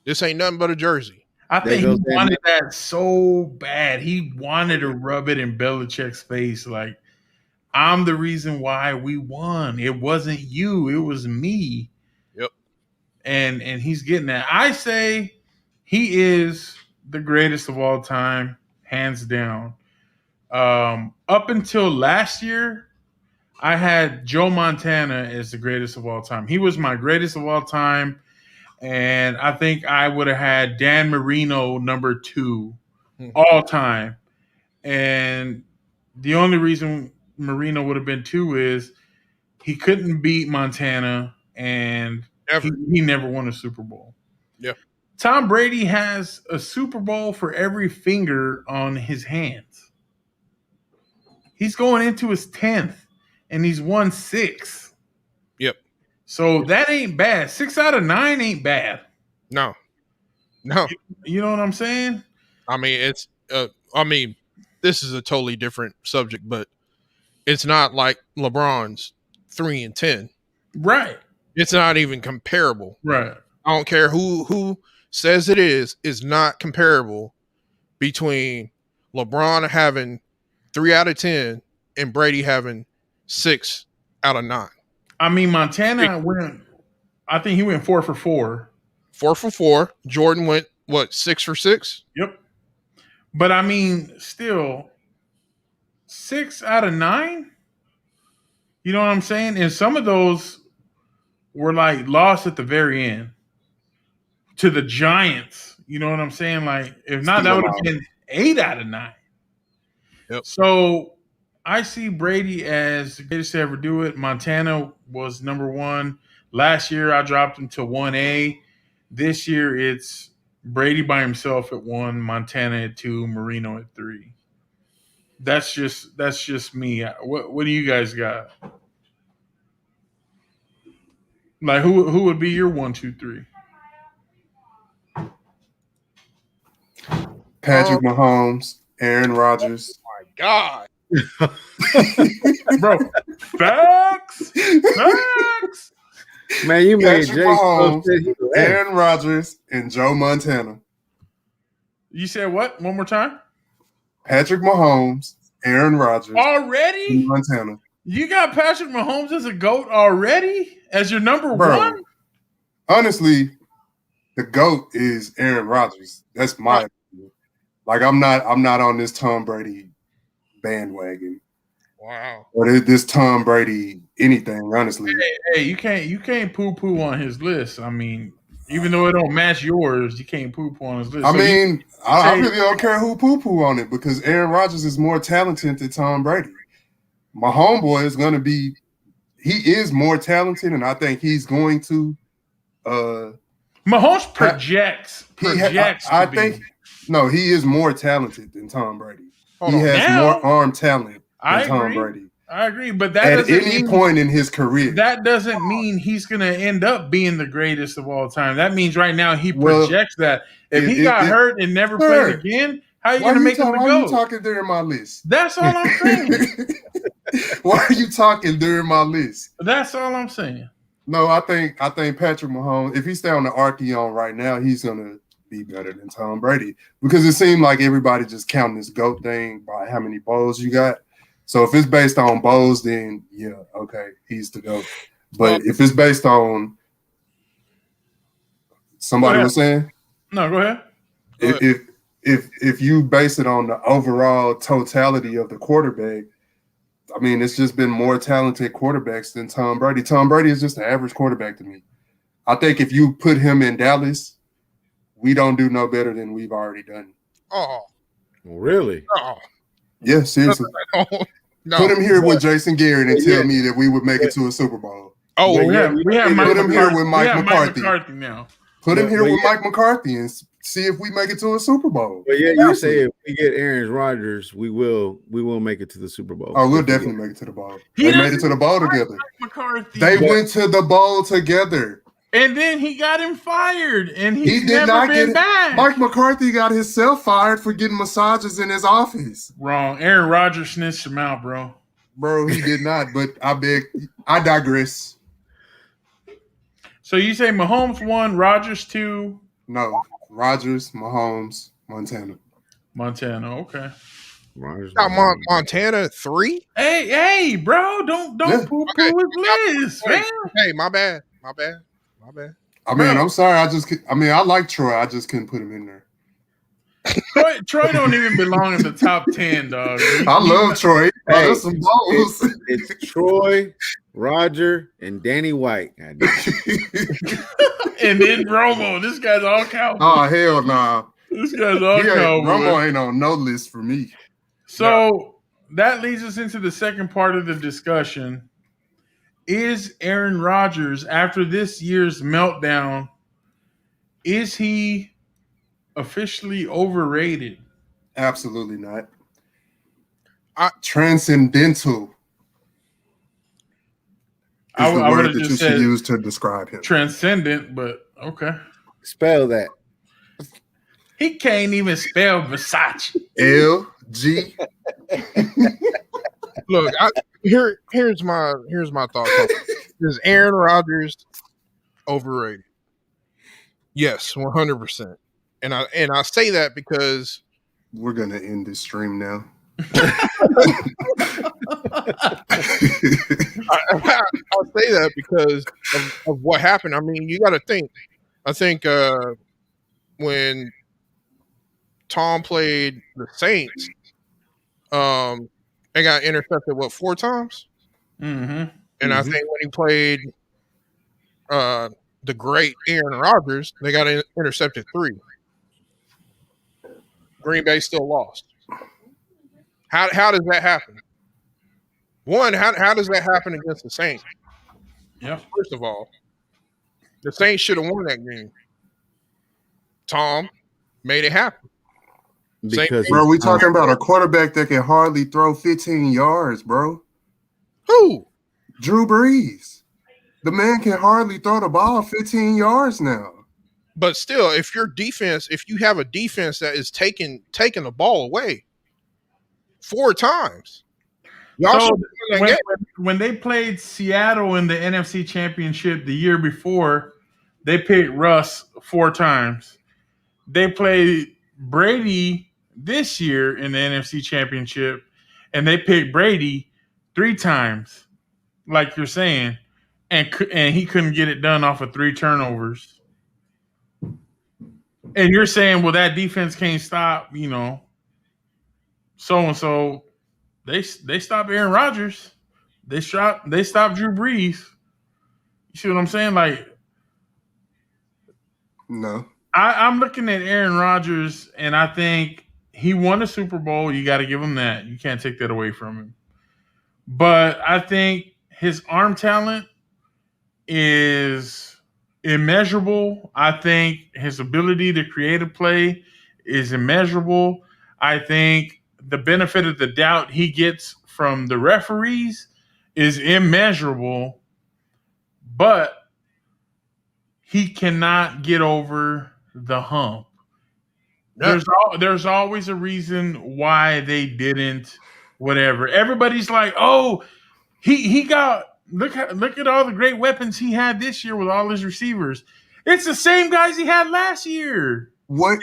This ain't nothing but a jersey. I think he wanted that so bad. He wanted to rub it in Belichick's face. Like, I'm the reason why we won. It wasn't you. It was me. Yep. And he's getting that. I say he is the greatest of all time, hands down. Up until last year, I had Joe Montana as the greatest of all time. He was my greatest of all time. And I think I would have had Dan Marino number 2 all time. And the only reason Marino would have been 2 is he couldn't beat Montana, and he never won a Super Bowl. Yeah. Tom Brady has a Super Bowl for every finger on his hands. He's going into his 10th, and he's won 6. Yep. So that ain't bad. 6 out of 9 ain't bad. No. You know what I'm saying? I mean, this is a totally different subject, but it's not like LeBron's 3-10. Right. It's not even comparable. Right. I don't care who says it is not comparable between LeBron having 3 out of 10 and Brady having 6 out of 9. I mean, Montana I think he went 4 for 4. 4 for 4. Jordan went, 6 for 6? Yep. But I mean, still, 6 out of 9? You know what I'm saying? And some of those were like lost at the very end to the Giants. You know what I'm saying? Like, if not, that would have been 8 out of 9. Yep. So I see Brady as the greatest to ever do it. Montana was number 1. Last year, I dropped him to 1A. This year, it's Brady by himself at 1, Montana at 2, Marino at 3. That's just me. What do you guys got? Like, who would be your 1, 2, 3? Patrick Mahomes, Aaron Rodgers. Oh my God. Bro, facts. Man, you made Patrick Jay Mahomes, Aaron Rodgers, and Joe Montana. You said what? One more time? Patrick Mahomes, Aaron Rodgers. Already? And Montana. You got Patrick Mahomes as a GOAT already? As your number 1? Honestly, the GOAT is Aaron Rodgers. That's my opinion. Like, I'm not on this Tom Brady bandwagon. Wow. Or this Tom Brady anything, honestly. Hey, you can't poo-poo on his list. I mean, even though it don't match yours, you can't poo-poo on his list. I really don't care who poo-poo on it, because Aaron Rodgers is more talented than Tom Brady. My homeboy is going to be – he is more talented, and I think he's going to Mahomes projects. No, he is more talented than Tom Brady. He has more arm talent than Tom Brady. I agree, but that at doesn't any mean, point in his career. That doesn't mean he's going to end up being the greatest of all time. That means right now he projects that. If he got hurt and never played again, How are you gonna make him the Why are you GOAT? talking during my list? That's all I'm saying. Why are you talking during my list? That's all I'm saying. No, I think Patrick Mahomes, if he stay on the arc he on right now, he's gonna be better than Tom Brady because it seemed like everybody just counting this GOAT thing by how many bowls you got. So if it's based on bowls, then yeah, okay, he's the GOAT. But if it's based on somebody was saying, no, go ahead. If you base it on the overall totality of the quarterback, I mean, it's just been more talented quarterbacks than Tom Brady. Tom Brady is just an average quarterback to me. I think if you put him in Dallas, we don't do no better than we've already done. Oh, really? oh, Yeah, seriously. no. Put him here with Jason Garrett and tell me that we would make it to a Super Bowl. Oh, we have Mike put him here with Mike McCarthy. Now. Put him here with Mike McCarthy and see if we make it to a Super Bowl. But yeah, you say if we get Aaron Rodgers, we will make it to the Super Bowl. Oh, we'll definitely make it to the bowl. They made it to the bowl together. McCarthy. They went to the bowl together. And then he got him fired, and he did not get back. Mike McCarthy got himself fired for getting massages in his office. Wrong. Aaron Rodgers snitched him out, bro. Bro, he did not, but I digress. So you say Mahomes 1, Rodgers 2? No, Rodgers, Mahomes, Montana. Okay. Rodgers, Montana 3? Hey, bro, don't poo-poo his list, man. Hey, my bad. I mean, I'm sorry. I like Troy. I just couldn't put him in there. Troy don't even belong in the top 10, dog. I love Troy. Hey, there's some balls. It's Troy, Roger, and Danny White. And then Romo. This guy's all cowboy. Oh, hell nah. This guy's all cowboy. Romo ain't on no list for me. So that leads us into the second part of the discussion. Is Aaron Rodgers, after this year's meltdown, is he officially overrated? Absolutely not. Transcendental is the word that you should use to describe him. Transcendent, but okay. Spell that. He can't even spell Versace. LG. Look, here's my thoughts. Is Aaron Rodgers overrated? Yes, 100%. And I say that because we're gonna end this stream now. I'll say that because of what happened. I mean, you got to think. I think when Tom played the Saints, they got intercepted 4 times. Mm-hmm. And I think when he played the great Aaron Rodgers, they got intercepted 3. Green Bay still lost. How does that happen? One, how does that happen against the Saints? Yeah. First of all, the Saints should have won that game. Tom made it happen. Because bro, we talking about a quarterback that can hardly throw 15 yards, bro. Who? Drew Brees. The man can hardly throw the ball 15 yards now. But still, if you have a defense that is taking the ball away 4 times, so when they played Seattle in the NFC Championship the year before, they picked Russ 4 times. They played Brady this year in the NFC Championship, and they picked Brady 3 times, like you're saying, and he couldn't get it done off of 3 turnovers. And you're saying, well, that defense can't stop, so-and-so. They stopped Aaron Rodgers. They stopped Drew Brees. You see what I'm saying? Like, no. I'm looking at Aaron Rodgers, and I think he won a Super Bowl. You got to give him that. You can't take that away from him. But I think his arm talent is immeasurable. I think his ability to create a play is immeasurable. I think the benefit of the doubt he gets from the referees is immeasurable, but he cannot get over the hump. No, There's always a reason why they didn't. Whatever. Everybody's like, oh, he got look at all the great weapons he had this year with all his receivers. It's the same guys he had last year. What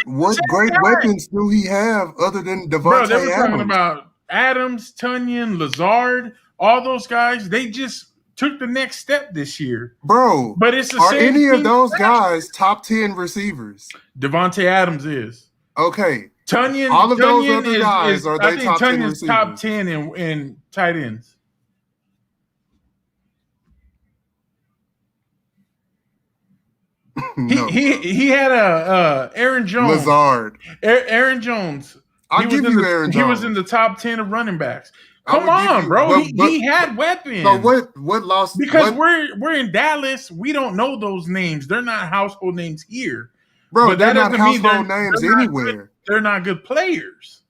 great weapons do he have other than Bro, they were Devontae talking Adams? about Adams, Tunyon, Lazard, all those guys. They just took the next step this year. Bro, But it's the are same any of team those last guys top 10 receivers? Devontae Adams is. Okay. Tunyon, All of those Tunyon other guys, are I they think top 10 Tunyon's top receivers? 10 in tight ends. No, He had a Aaron Jones. Lazard. Aaron Jones. I'll give you Aaron He was Jones. in the top 10 of running backs. I Come would give on, you- bro. but- He had weapons. So what lost? Because what, we're in Dallas, we don't know those names. They're not household names here. bro, but they're that not doesn't mean household they're names not anywhere. They're not good players.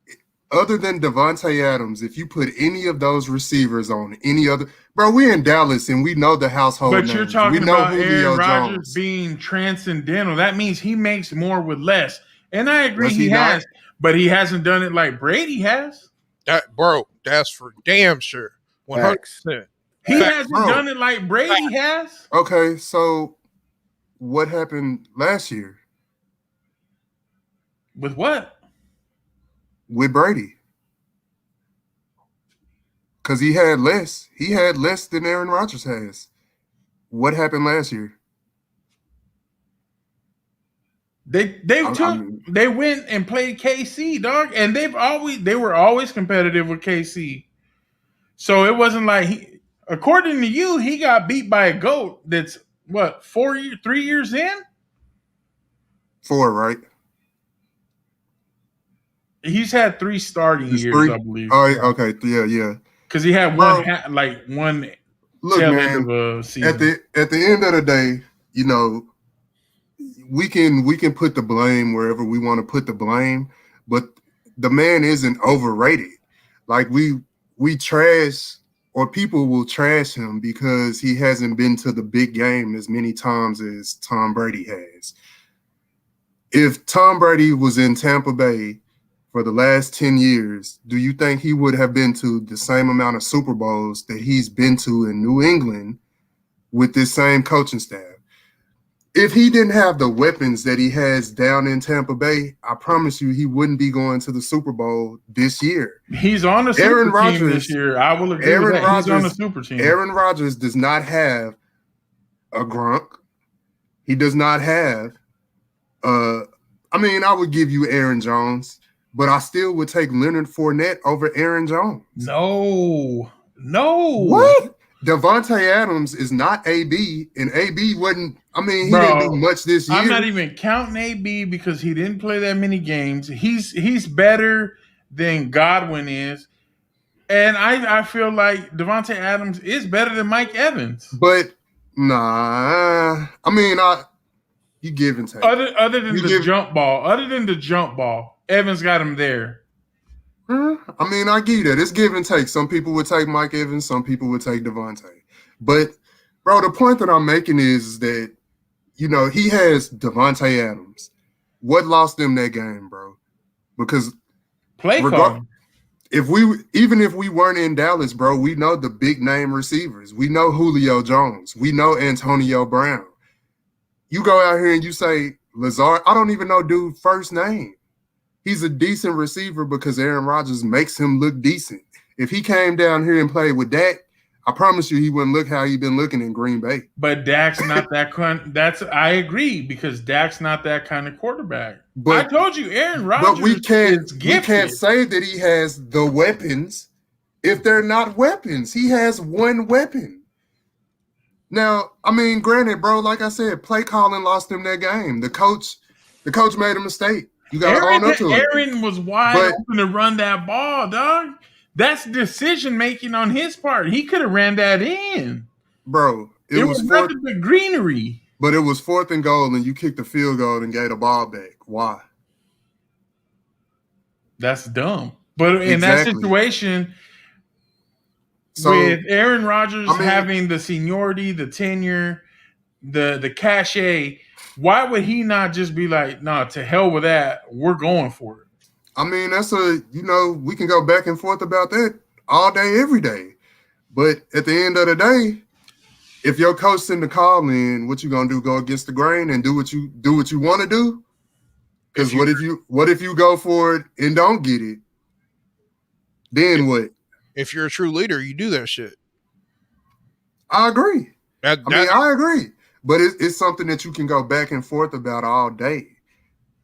Other than Devontae Adams, if you put any of those receivers on any other, bro, we're in Dallas and we know the household But names. you're talking we know about Julio Aaron Rodgers Jones. being transcendental. That means he makes more with less. And I agree Was he he not? has, but he hasn't done it like Brady has. that's for damn sure. 100%. He hasn't Bro. done it like Brady has. Okay, so what happened last year With what? with Brady? Because he had less. He had less than Aaron Rodgers has. What happened last year? They I mean- they went and played KC, dog, and they were always competitive with KC. So it wasn't like according to you, he got beat by a goat that's what 3 years in? 4, right? He's had 3 starting It's years, 3? I believe. Oh, okay, yeah. Because he had Bro. one Look, tail man. end of a season. At the end of the day, you know, we can put the blame wherever we want to put the blame, but the man isn't overrated. Like we trash, or people will trash him because he hasn't been to the big game as many times as Tom Brady has. If Tom Brady was in Tampa Bay for the last 10 years, do you think he would have been to the same amount of Super Bowls that he's been to in New England with this same coaching staff? If he didn't have the weapons that he has down in Tampa Bay, I promise you he wouldn't be going to the Super Bowl this year. He's on a super Aaron team Rodgers- this year. I will agree Aaron with that. He's on a Rodgers- super team. Aaron Rodgers does not have a Gronk. He does not have I would give you Aaron Jones, but I still would take Leonard Fournette over Aaron Jones. No. What? Devontae Adams is not AB, and AB wasn't. He Bro, didn't do much this year. I'm not even counting AB because he didn't play that many games. He's better than Godwin is. And I feel like Devontae Adams is better than Mike Evans. But nah, you give and take. Other than You the give- jump ball, Evans got him there. I give you that. It's give and take. Some people would take Mike Evans, some people would take Devontae. But, bro, the point that I'm making is that, he has Devontae Adams. What lost them that game, bro? Because Play calling. if we weren't in Dallas, bro, we know the big name receivers. We know Julio Jones. We know Antonio Brown. You go out here and you say Lazard. I don't even know dude's first name. He's a decent receiver because Aaron Rodgers makes him look decent. If he came down here and played with Dak, I promise you he wouldn't look how he's been looking in Green Bay. But Dak's not that kind. I agree because Dak's not that kind of quarterback. But I told you, Aaron Rodgers. But we can't gifted. say that he has the weapons if they're not weapons. He has one weapon. Now, granted, bro, like I said, play calling lost him that game. The coach made a mistake. You got to own up to it. Aaron was wide open to run that ball, dog. That's decision making on his part. He could have ran that in. Bro, it was fourth, nothing but greenery. But it was 4th and goal, and you kicked the field goal and gave the ball back. Why? That's dumb. But in that situation, with Aaron Rodgers having the seniority, the tenure, the cachet. Why would he not just be like, nah, to hell with that, we're going for it? I mean, we can go back and forth about that all day, every day. But at the end of the day, if your coach send the call in, what you gonna do? Go against the grain and do what you want to do? Because what if you go for it and don't get it? Then what? If you're a true leader, you do that shit. I agree. I agree. But it's something that you can go back and forth about all day.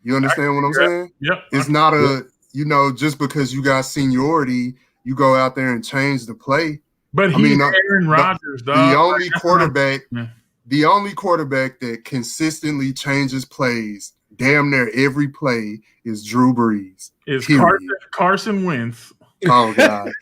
You understand what I'm saying? Yep. It's not just because you got seniority, you go out there and change the play. But Aaron Rodgers, dog. The only quarterback that consistently changes plays damn near every play is Drew Brees. Is Carson Wentz. Oh God.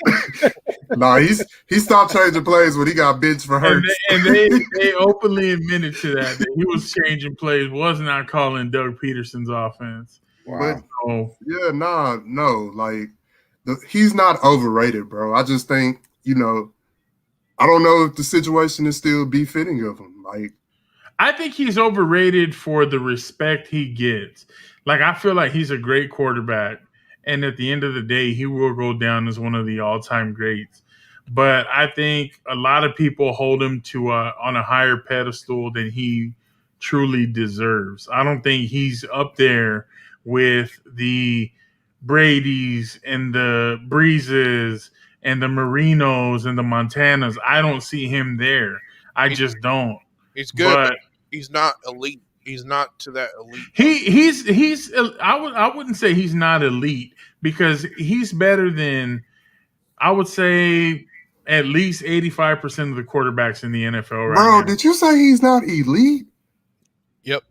No, he stopped changing plays when he got benched for Hurts. And they openly admitted to that he was changing plays, was not calling Doug Peterson's offense. Wow. He's not overrated, bro. I just think, I don't know if the situation is still befitting of him. Like, I think he's overrated for the respect he gets. Like, I feel like he's a great quarterback. And at the end of the day, he will go down as one of the all-time greats. But I think a lot of people hold him on a higher pedestal than he truly deserves. I don't think he's up there with the Bradys and the Breezes and the Marinos and the Montanas. I don't see him there. I just don't. He's good, but he's not elite. He's not to that elite. He's I wouldn't say he's not elite because he's better than, I would say, at least 85% of the quarterbacks in the NFL right now. Bro, did you say he's not elite? Yep.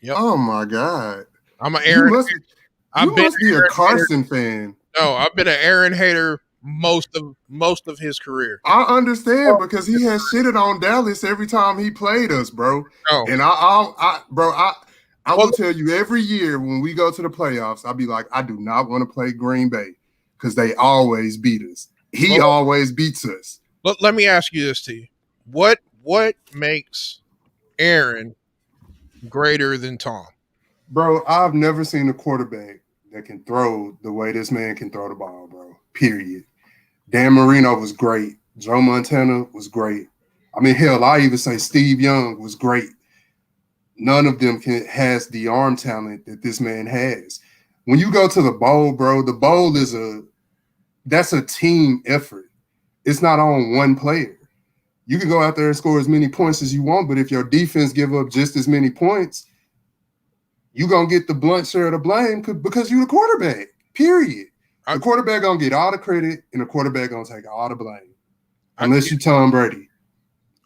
Oh my God. I'm an Aaron. You must be a Carson fan. No, I've been an Aaron hater most of his career. I understand because he has shitted on Dallas every time he played us, bro. Oh. And I will tell you every year when we go to the playoffs, I'll be like, I do not want to play Green Bay because they always beat us. He always beats us. Let me ask you this, T. What makes Aaron greater than Tom? Bro, I've never seen a quarterback that can throw the way this man can throw the ball, bro. Period. Dan Marino was great. Joe Montana was great. I mean, hell, I even say Steve Young was great. None of them has the arm talent that this man has. When you go to the bowl, bro, the bowl that's a team effort. It's not on one player. You can go out there and score as many points as you want, but if your defense give up just as many points, you're going to get the blunt share of the blame because you're the quarterback, period. The quarterback going to get all the credit, and the quarterback going to take all the blame. Unless you Tom Brady.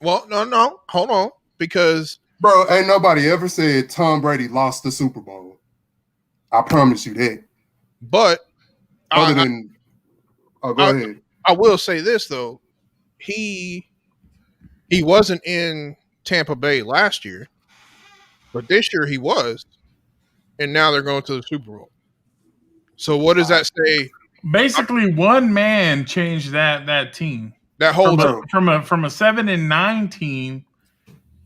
Well, no. Hold on. Because... Bro, ain't nobody ever said Tom Brady lost the Super Bowl. I promise you that. But... go ahead. I will say this, though. He wasn't in Tampa Bay last year, but this year he was. And now they're going to the Super Bowl. So what does that say? Basically, one man changed that team. That whole from a 7-9 team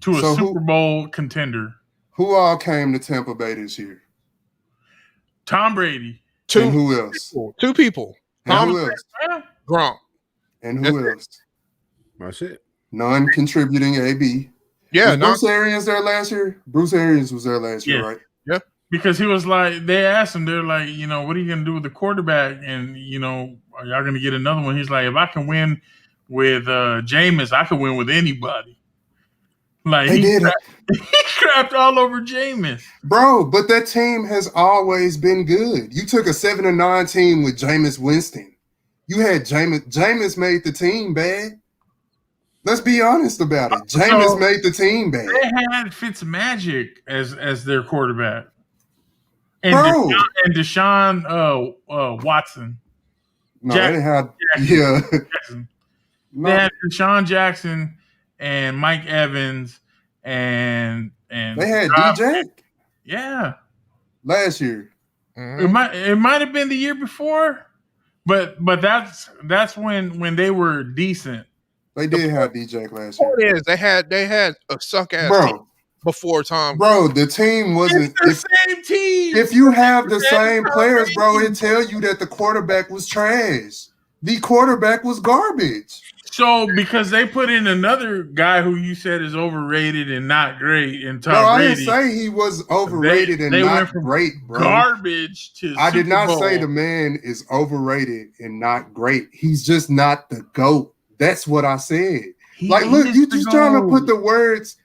to a Super Bowl contender. Who all came to Tampa Bay this year? Tom Brady. And who else? Two people. And who else? Gronk. And who else? That's it. Non-contributing AB. Yeah. Was Bruce Arians there last year? Bruce Arians was there last year, right? Yeah. Because he was like, they asked him, they're like, what are you going to do with the quarterback? And, are y'all going to get another one? He's like, if I can win with Jameis, I can win with anybody. Like, he crapped all over Jameis. Bro, but that team has always been good. You took a 7-9 team with Jameis Winston. You had Jameis made the team bad. Let's be honest about it. Jameis made the team bad. They had Fitzmagic as their quarterback. And Deshaun Watson. No, they had Jackson. No. They had Deshaun Jackson and Mike Evans and they had DJ. Yeah. Last year. Mm-hmm. It might have been the year before, but that's when they were decent. They did have DJ last Point year, is, they had a suck ass team bro. before Tom. Bro, the team wasn't. It's the same team. If you have the same Tom players, bro, Brady. it tell you that the quarterback was trash. The quarterback was garbage. So because they put in another guy who you said is overrated and not great, and Tom Bro, I Brady, didn't say he was overrated and they went not from great, bro. garbage to I did Super not Bowl. say the man is overrated and not great. He's just not the GOAT. That's what I said. Like, look, you just trying to put the words,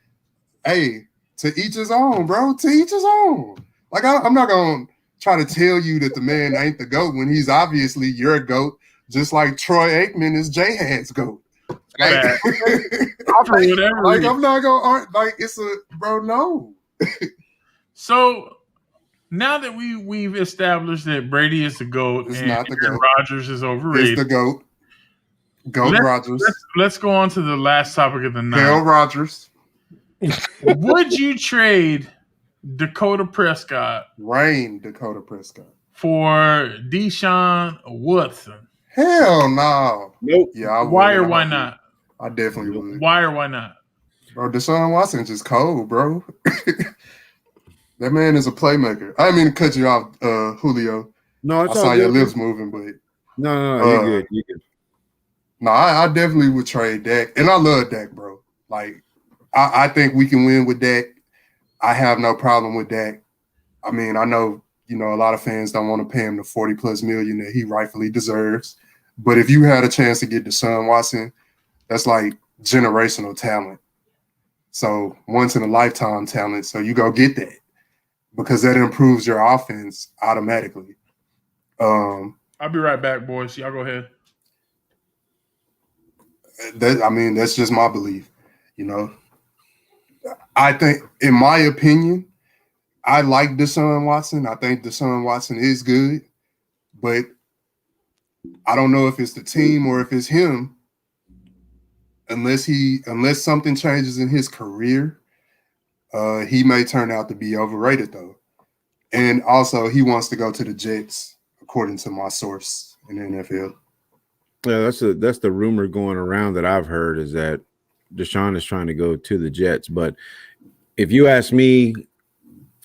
hey, to each his own, bro. To each his own. Like, I'm not going to try to tell you that the man ain't the GOAT when he's obviously your GOAT, just like Troy Aikman is J-Had's GOAT. Like, whatever. Like, I'm not going to, like, it's a, bro, no. So now that we've established that Brady is the GOAT It's and not the Aaron GOAT. Rodgers is overrated, It's the GOAT. GOAT Rodgers. Let's go on to the last topic of the night. Hell Rodgers. Would you trade Dakota Prescott Dakota Prescott for Deshaun Watson? Hell no. Nope. Yeah, Why or why not? I definitely would. Why or why not? Bro, Deshaun Watson just cold, bro. That man is a playmaker. I didn't mean to cut you off, Julio. No, I it's saw all your good. lips moving, but No, you're good. You're good. no, I definitely would trade Dak. And I love Dak, bro. Like, I think we can win with Dak. I have no problem with Dak. I mean, I know, a lot of fans don't want to pay him the $40+ million that he rightfully deserves. But if you had a chance to get Deshaun Watson, that's like generational talent. So once in a lifetime talent. So you go get that because that improves your offense automatically. I'll be right back, boys. Y'all go ahead. That's just my belief. I think, in my opinion, I like Deshaun Watson. I think Deshaun Watson is good, but I don't know if it's the team or if it's him. Unless something changes in his career, he may turn out to be overrated though. And also, he wants to go to the Jets, according to my source in the NFL. Yeah, that's the rumor going around that I've heard is that Deshaun is trying to go to the Jets. But if you ask me,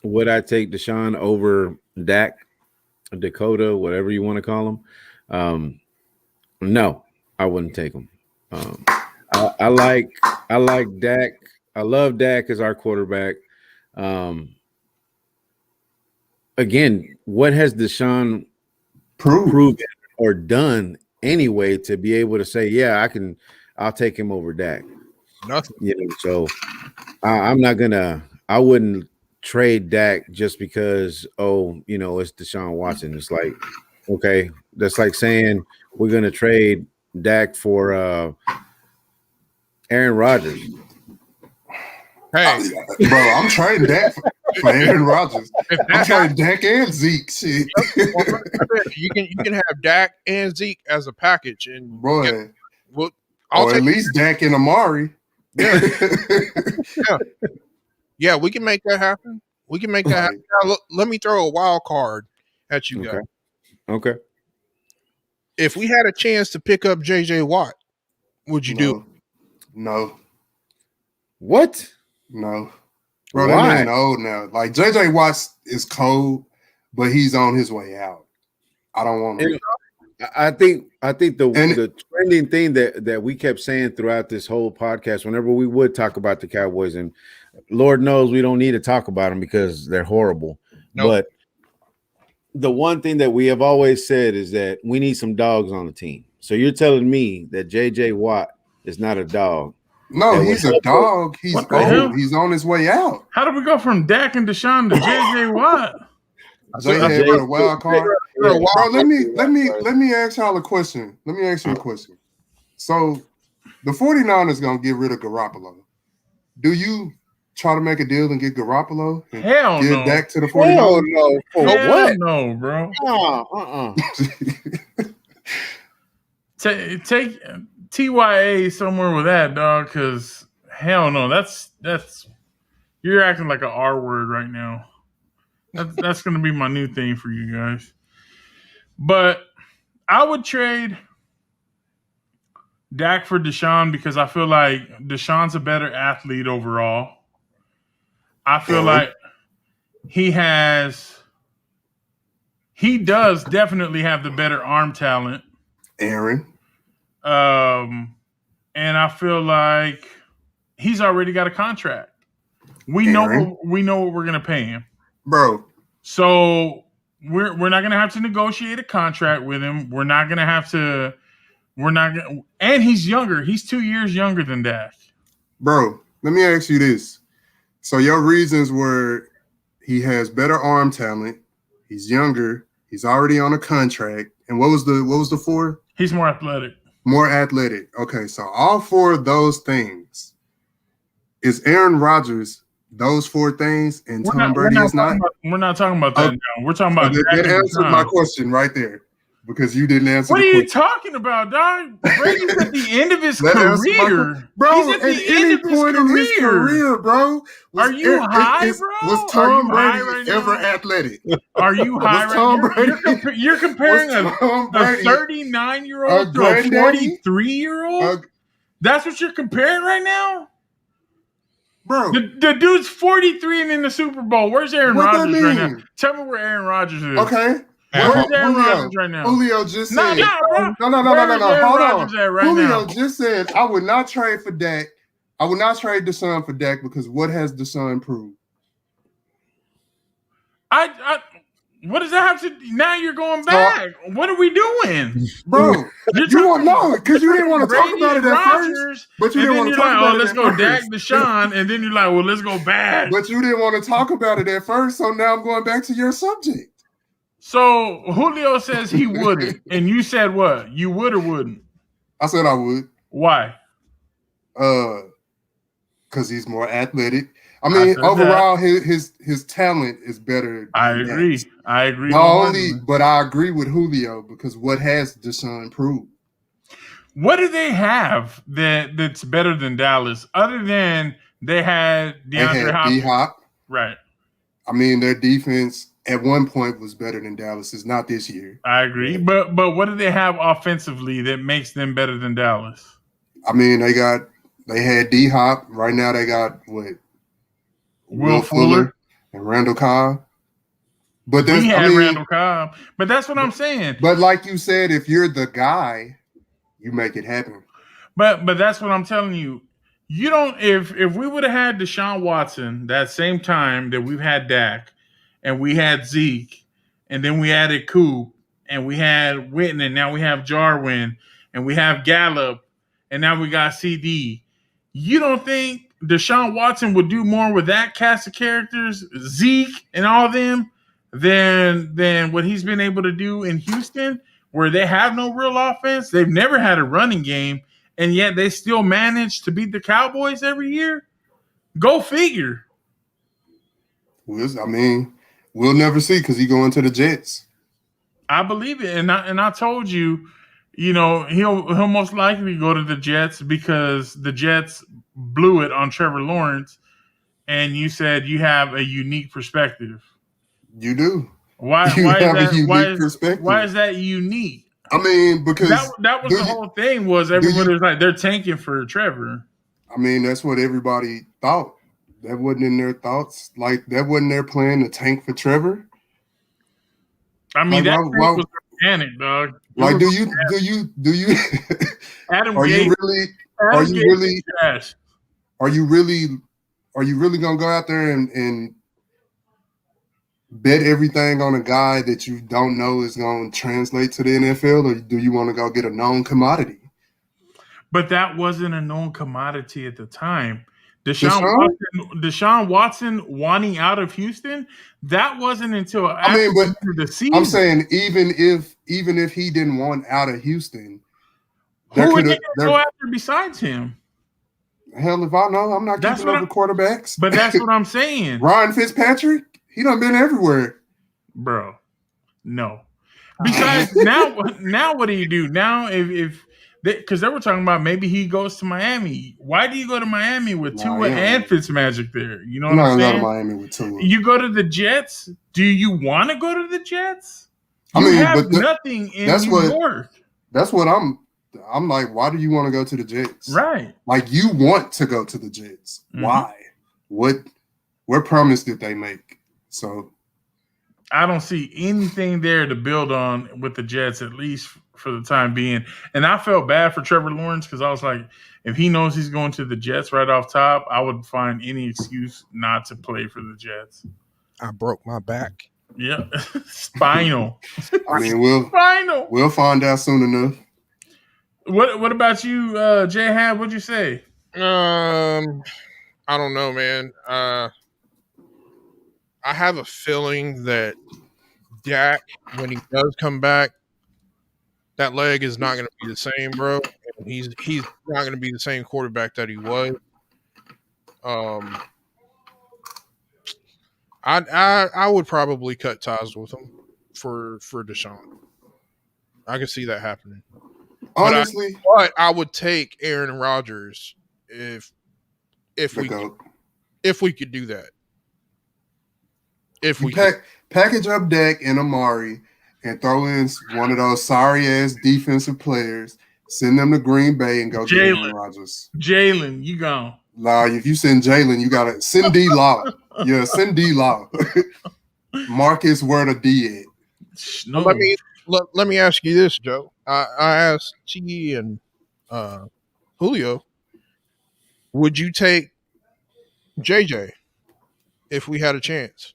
would I take Deshaun over Dak, Dakota, whatever you want to call him? No, I wouldn't take him. I like Dak. I love Dak as our quarterback. Again, what has Deshaun proven or done anyway to be able to say, yeah, I'll take him over Dak? Nothing. So I wouldn't trade Dak just because, it's Deshaun Watson. It's like, okay, that's like saying we're going to trade Dak for Aaron Rodgers. Hey, bro, I'm trading Dak for Aaron Rodgers. I'm trading Dak and Zeke. Shit. you can have Dak and Zeke as a package, and boy, I'll at least Dak and Amari. Yeah. Yeah, we can make that happen. We can make that happen. Now, let me throw a wild card at you guys. Okay. If we had a chance to pick up JJ Watt, would you do it? No. What? No. Bro, Why? that man old now. Like, JJ Watts is cold, but he's on his way out. I don't want him. I think the trending thing that we kept saying throughout this whole podcast, whenever we would talk about the Cowboys, and Lord knows we don't need to talk about them because they're horrible. Nope. But the one thing that we have always said is that we need some dogs on the team. So you're telling me that JJ Watt is not a dog? No, he's a dog. He's old. He's on his way out. How did we go from Dak and Deshaun to JJ Watt? JJ with a wild card. Bro, let me ask y'all a question. Let me ask you a question. So the 49ers gonna get rid of Garoppolo. Do you try to make a deal and get Garoppolo and give Dak to the 49ers? Hell no. For what? No, bro. Take TYA somewhere with that, dog, because hell no. That's you're acting like an R word right now. That's going to be my new thing for you guys. But I would trade Dak for Deshaun because I feel like Deshaun's a better athlete overall. I feel like he does definitely have the better arm talent. Aaron. And I feel like he's already got a contract. We know what we're gonna pay him, bro. So we're not gonna have to negotiate a contract with him. We're not gonna have to. We're not gonna. And he's younger. He's 2 years younger than Dak. Bro, let me ask you this. So your reasons were he has better arm talent, he's younger, he's already on a contract, and what was the four? He's more athletic. More athletic. Okay, so all four of those things. Is Aaron Rodgers those four things, and Tom Brady is not? We're not talking about that now. We're talking about that answered my question right there. Because you didn't answer. What are you talking about, dog? Brady's at the end of his career, bro. He's at the end of his career, bro. Are you high, bro? Was Tom Brady ever athletic? Are you high right now? You're comparing a 39-year-old to a 43-year-old? That's what you're comparing right now, bro. The dude's 43 and in the Super Bowl. Where's Aaron Rodgers right now? Tell me where Aaron Rodgers is. Okay. Where's Aaron Rodgers right now? Julio just said. No. Hold on. Julio just said, I would not trade for Dak. I would not trade Deshaun for Dak because what has Deshaun proved? What does that have to? Now you're going back. What are we doing, bro? You won't know because you didn't want to talk about it at first. But you didn't want to talk about it. Let's go Dak, Deshaun, and then you're like, well, let's go back. But you didn't want to talk about it at first, so now I'm going back to your subject. So Julio says he wouldn't, and you said what? You would or wouldn't? I said I would. Why? Because he's more athletic. I mean, overall, his talent is better. I agree. But I agree with Julio because what has Deshaun proved? What do they have that's better than Dallas, other than they had D-Hop? Right. I mean, their defense at one point was better than Dallas. It's not this year. I agree. But what do they have offensively that makes them better than Dallas? I mean, they had D-Hop. Right now they got what? Will Fuller and Randall Cobb. But Randall Cobb. But that's what I'm saying. But like you said, if you're the guy, you make it happen. But that's what I'm telling you. You don't if we would have had Deshaun Watson that same time that we've had Dak, and we had Zeke, and then we added Coop, and we had Witten, and now we have Jarwin, and we have Gallup, and now we got CD. You don't think Deshaun Watson would do more with that cast of characters, Zeke and all of them, than what he's been able to do in Houston, where they have no real offense? They've never had a running game, and yet they still manage to beat the Cowboys every year? Go figure. I mean, we'll never see because he's going to the Jets. I believe it, and I told you, he'll most likely go to the Jets because the Jets blew it on Trevor Lawrence, and you said you have a unique perspective. You do. Why is that unique? I mean, because that was the whole thing. Was everybody was like they're tanking for Trevor? I mean, that's what everybody thought. That wasn't in their thoughts. Like that wasn't their plan to tank for Trevor. I mean, that was organic, dog. Like, do you? Adam Are Gates, you really gonna go out there and bet everything on a guy that you don't know is going to translate to the NFL, or do you want to go get a known commodity? But that wasn't a known commodity at the time. Deshaun Watson wanting out of Houston, that wasn't until after the season. I'm saying even if he didn't want out of Houston, who would they go after besides him? Hell if I know. I'm not keeping up with quarterbacks. But that's what I'm saying. Ryan Fitzpatrick, he done been everywhere. Bro, no. Because now what do you do? Now if because they were talking about maybe he goes to Miami. Why do you go to Miami with Tua and Fitzmagic there? You know what I'm saying? Not Miami with Tua. You go to the Jets. Do you want to go to the Jets? You have nothing in New York. That's what I'm I'm like, why do you want to go to the Jets? Right. Like, you want to go to the Jets. Mhm. Why? What promise did they make? So I don't see anything there to build on with the Jets, at least for the time being. And I felt bad for Trevor Lawrence because I was like, if he knows he's going to the Jets right off top, I would find any excuse not to play for the Jets. I broke my back. Yeah. Spinal. I mean, Spinal. we'll find out soon enough. What about you, Jay Hab? What'd you say? I don't know, man. I have a feeling that Dak, when he does come back, that leg is not going to be the same, bro. And he's not going to be the same quarterback that he was. I would probably cut ties with him for Deshaun. I could see that happening. Honestly, But I would take Aaron Rodgers if we could do that. If we package up Dak and Amari and throw in one of those sorry ass defensive players, send them to Green Bay and go get Aaron Rodgers. Jalen, you gone. Nah, if you send Jalen, you gotta send D Law. Yeah, send D Law. Marcus, where the D at? No. Let me ask you this, Joe. I asked T and Julio, would you take JJ if we had a chance?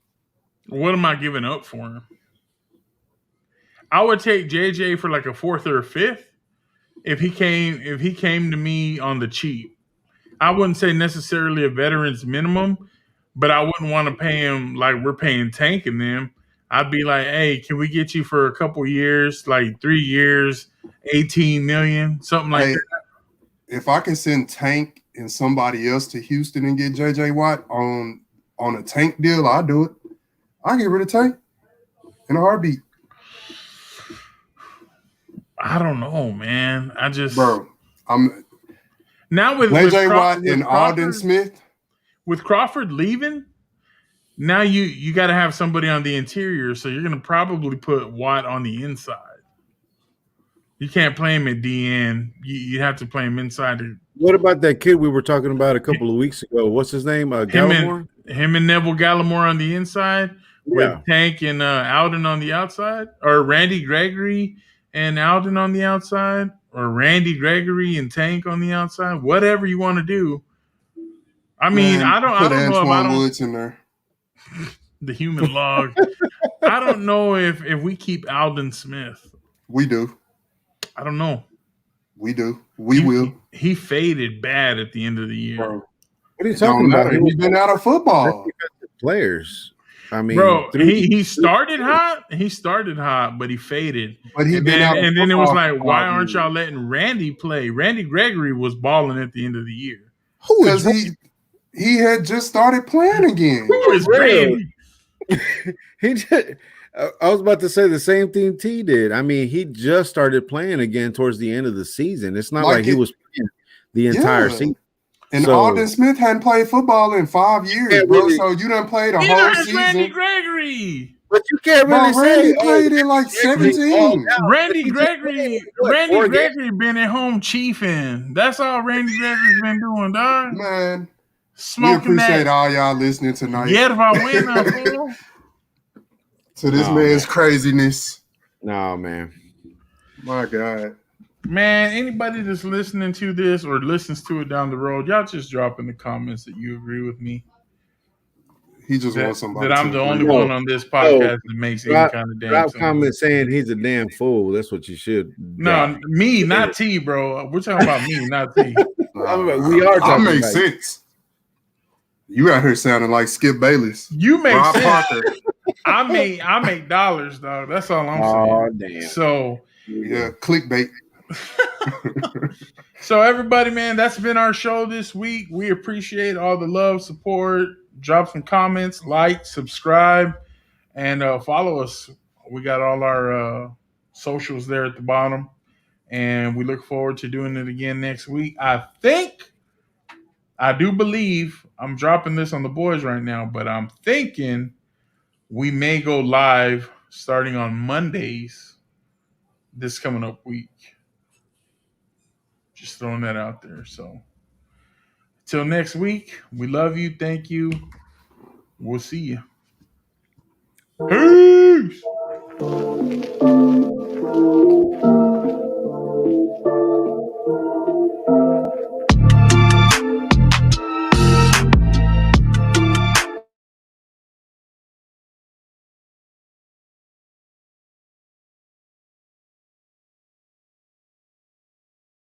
What am I giving up for him? I would take JJ for like a 4th or a 5th if he came to me on the cheap. I wouldn't say necessarily a veteran's minimum, but I wouldn't want to pay him like we're paying Tank and them. I'd be like, hey, can we get you for a couple years, like 3 years, 18 million, something like that? If I can send Tank and somebody else to Houston and get JJ Watt on a Tank deal, I'll do it. I'll get rid of Tank in a heartbeat. I don't know, man. I'm now with JJ Watt and Aldon Smith. With Crawford leaving, now you got to have somebody on the interior, so you're going to probably put Watt on the inside. You can't play him at DN. You have to play him inside. What about that kid we were talking about a couple of weeks ago? What's his name? Gallimore? Him and Neville Gallimore on the inside with Tank and Alden on the outside, or Randy Gregory and Alden on the outside, or Randy Gregory and Tank on the outside. Whatever you want to do. I mean, I don't know if I don't. Woods in there. The human log. I don't know if we keep Aldon Smith. We do. I don't know. We do. We will. He faded bad at the end of the year. Bro, what are you talking about? He's been out of football. Players. I mean, bro, he started hot. He started hot, but he faded. But and then it was like, why aren't y'all letting Randy play? Randy Gregory was balling at the end of the year. Because he had just started playing again. Who is Randy? He just. I was about to say the same thing T did. I mean, he just started playing again towards the end of the season. It's not like he was playing the entire season. And Aldon Smith hadn't played football in 5 years, bro. Really, so you done played a whole season. Randy Gregory. But you can't really Randy say played in like 17. Randy Gregory been at home chiefing. That's all Randy Gregory's been doing, dog. Man, smoking we appreciate all y'all listening tonight. Yeah, if I win, to this man's craziness. No, man. My God. Man, anybody that's listening to this or listens to it down the road, y'all just drop in the comments that you agree with me. He just wants somebody that I'm the only one on this podcast that makes any kind of damn sense. Comment saying he's a damn fool. That's what you should. No, me, not T, bro. We're talking about me, not T. We are talking about makes sense. You out here sounding like Skip Bayless. You make Rob sense. Parker. I make dollars, dog. That's all I'm saying. Oh, damn. So yeah, clickbait. So everybody, man, that's been our show this week. We appreciate all the love, support. Drop some comments, like, subscribe, and follow us. We got all our socials there at the bottom, and we look forward to doing it again next week. I do believe, I'm dropping this on the boys right now, but I'm thinking we may go live starting on Mondays this coming up week. Just throwing that out there. So till next week, we love you. Thank you. We'll see you. Peace.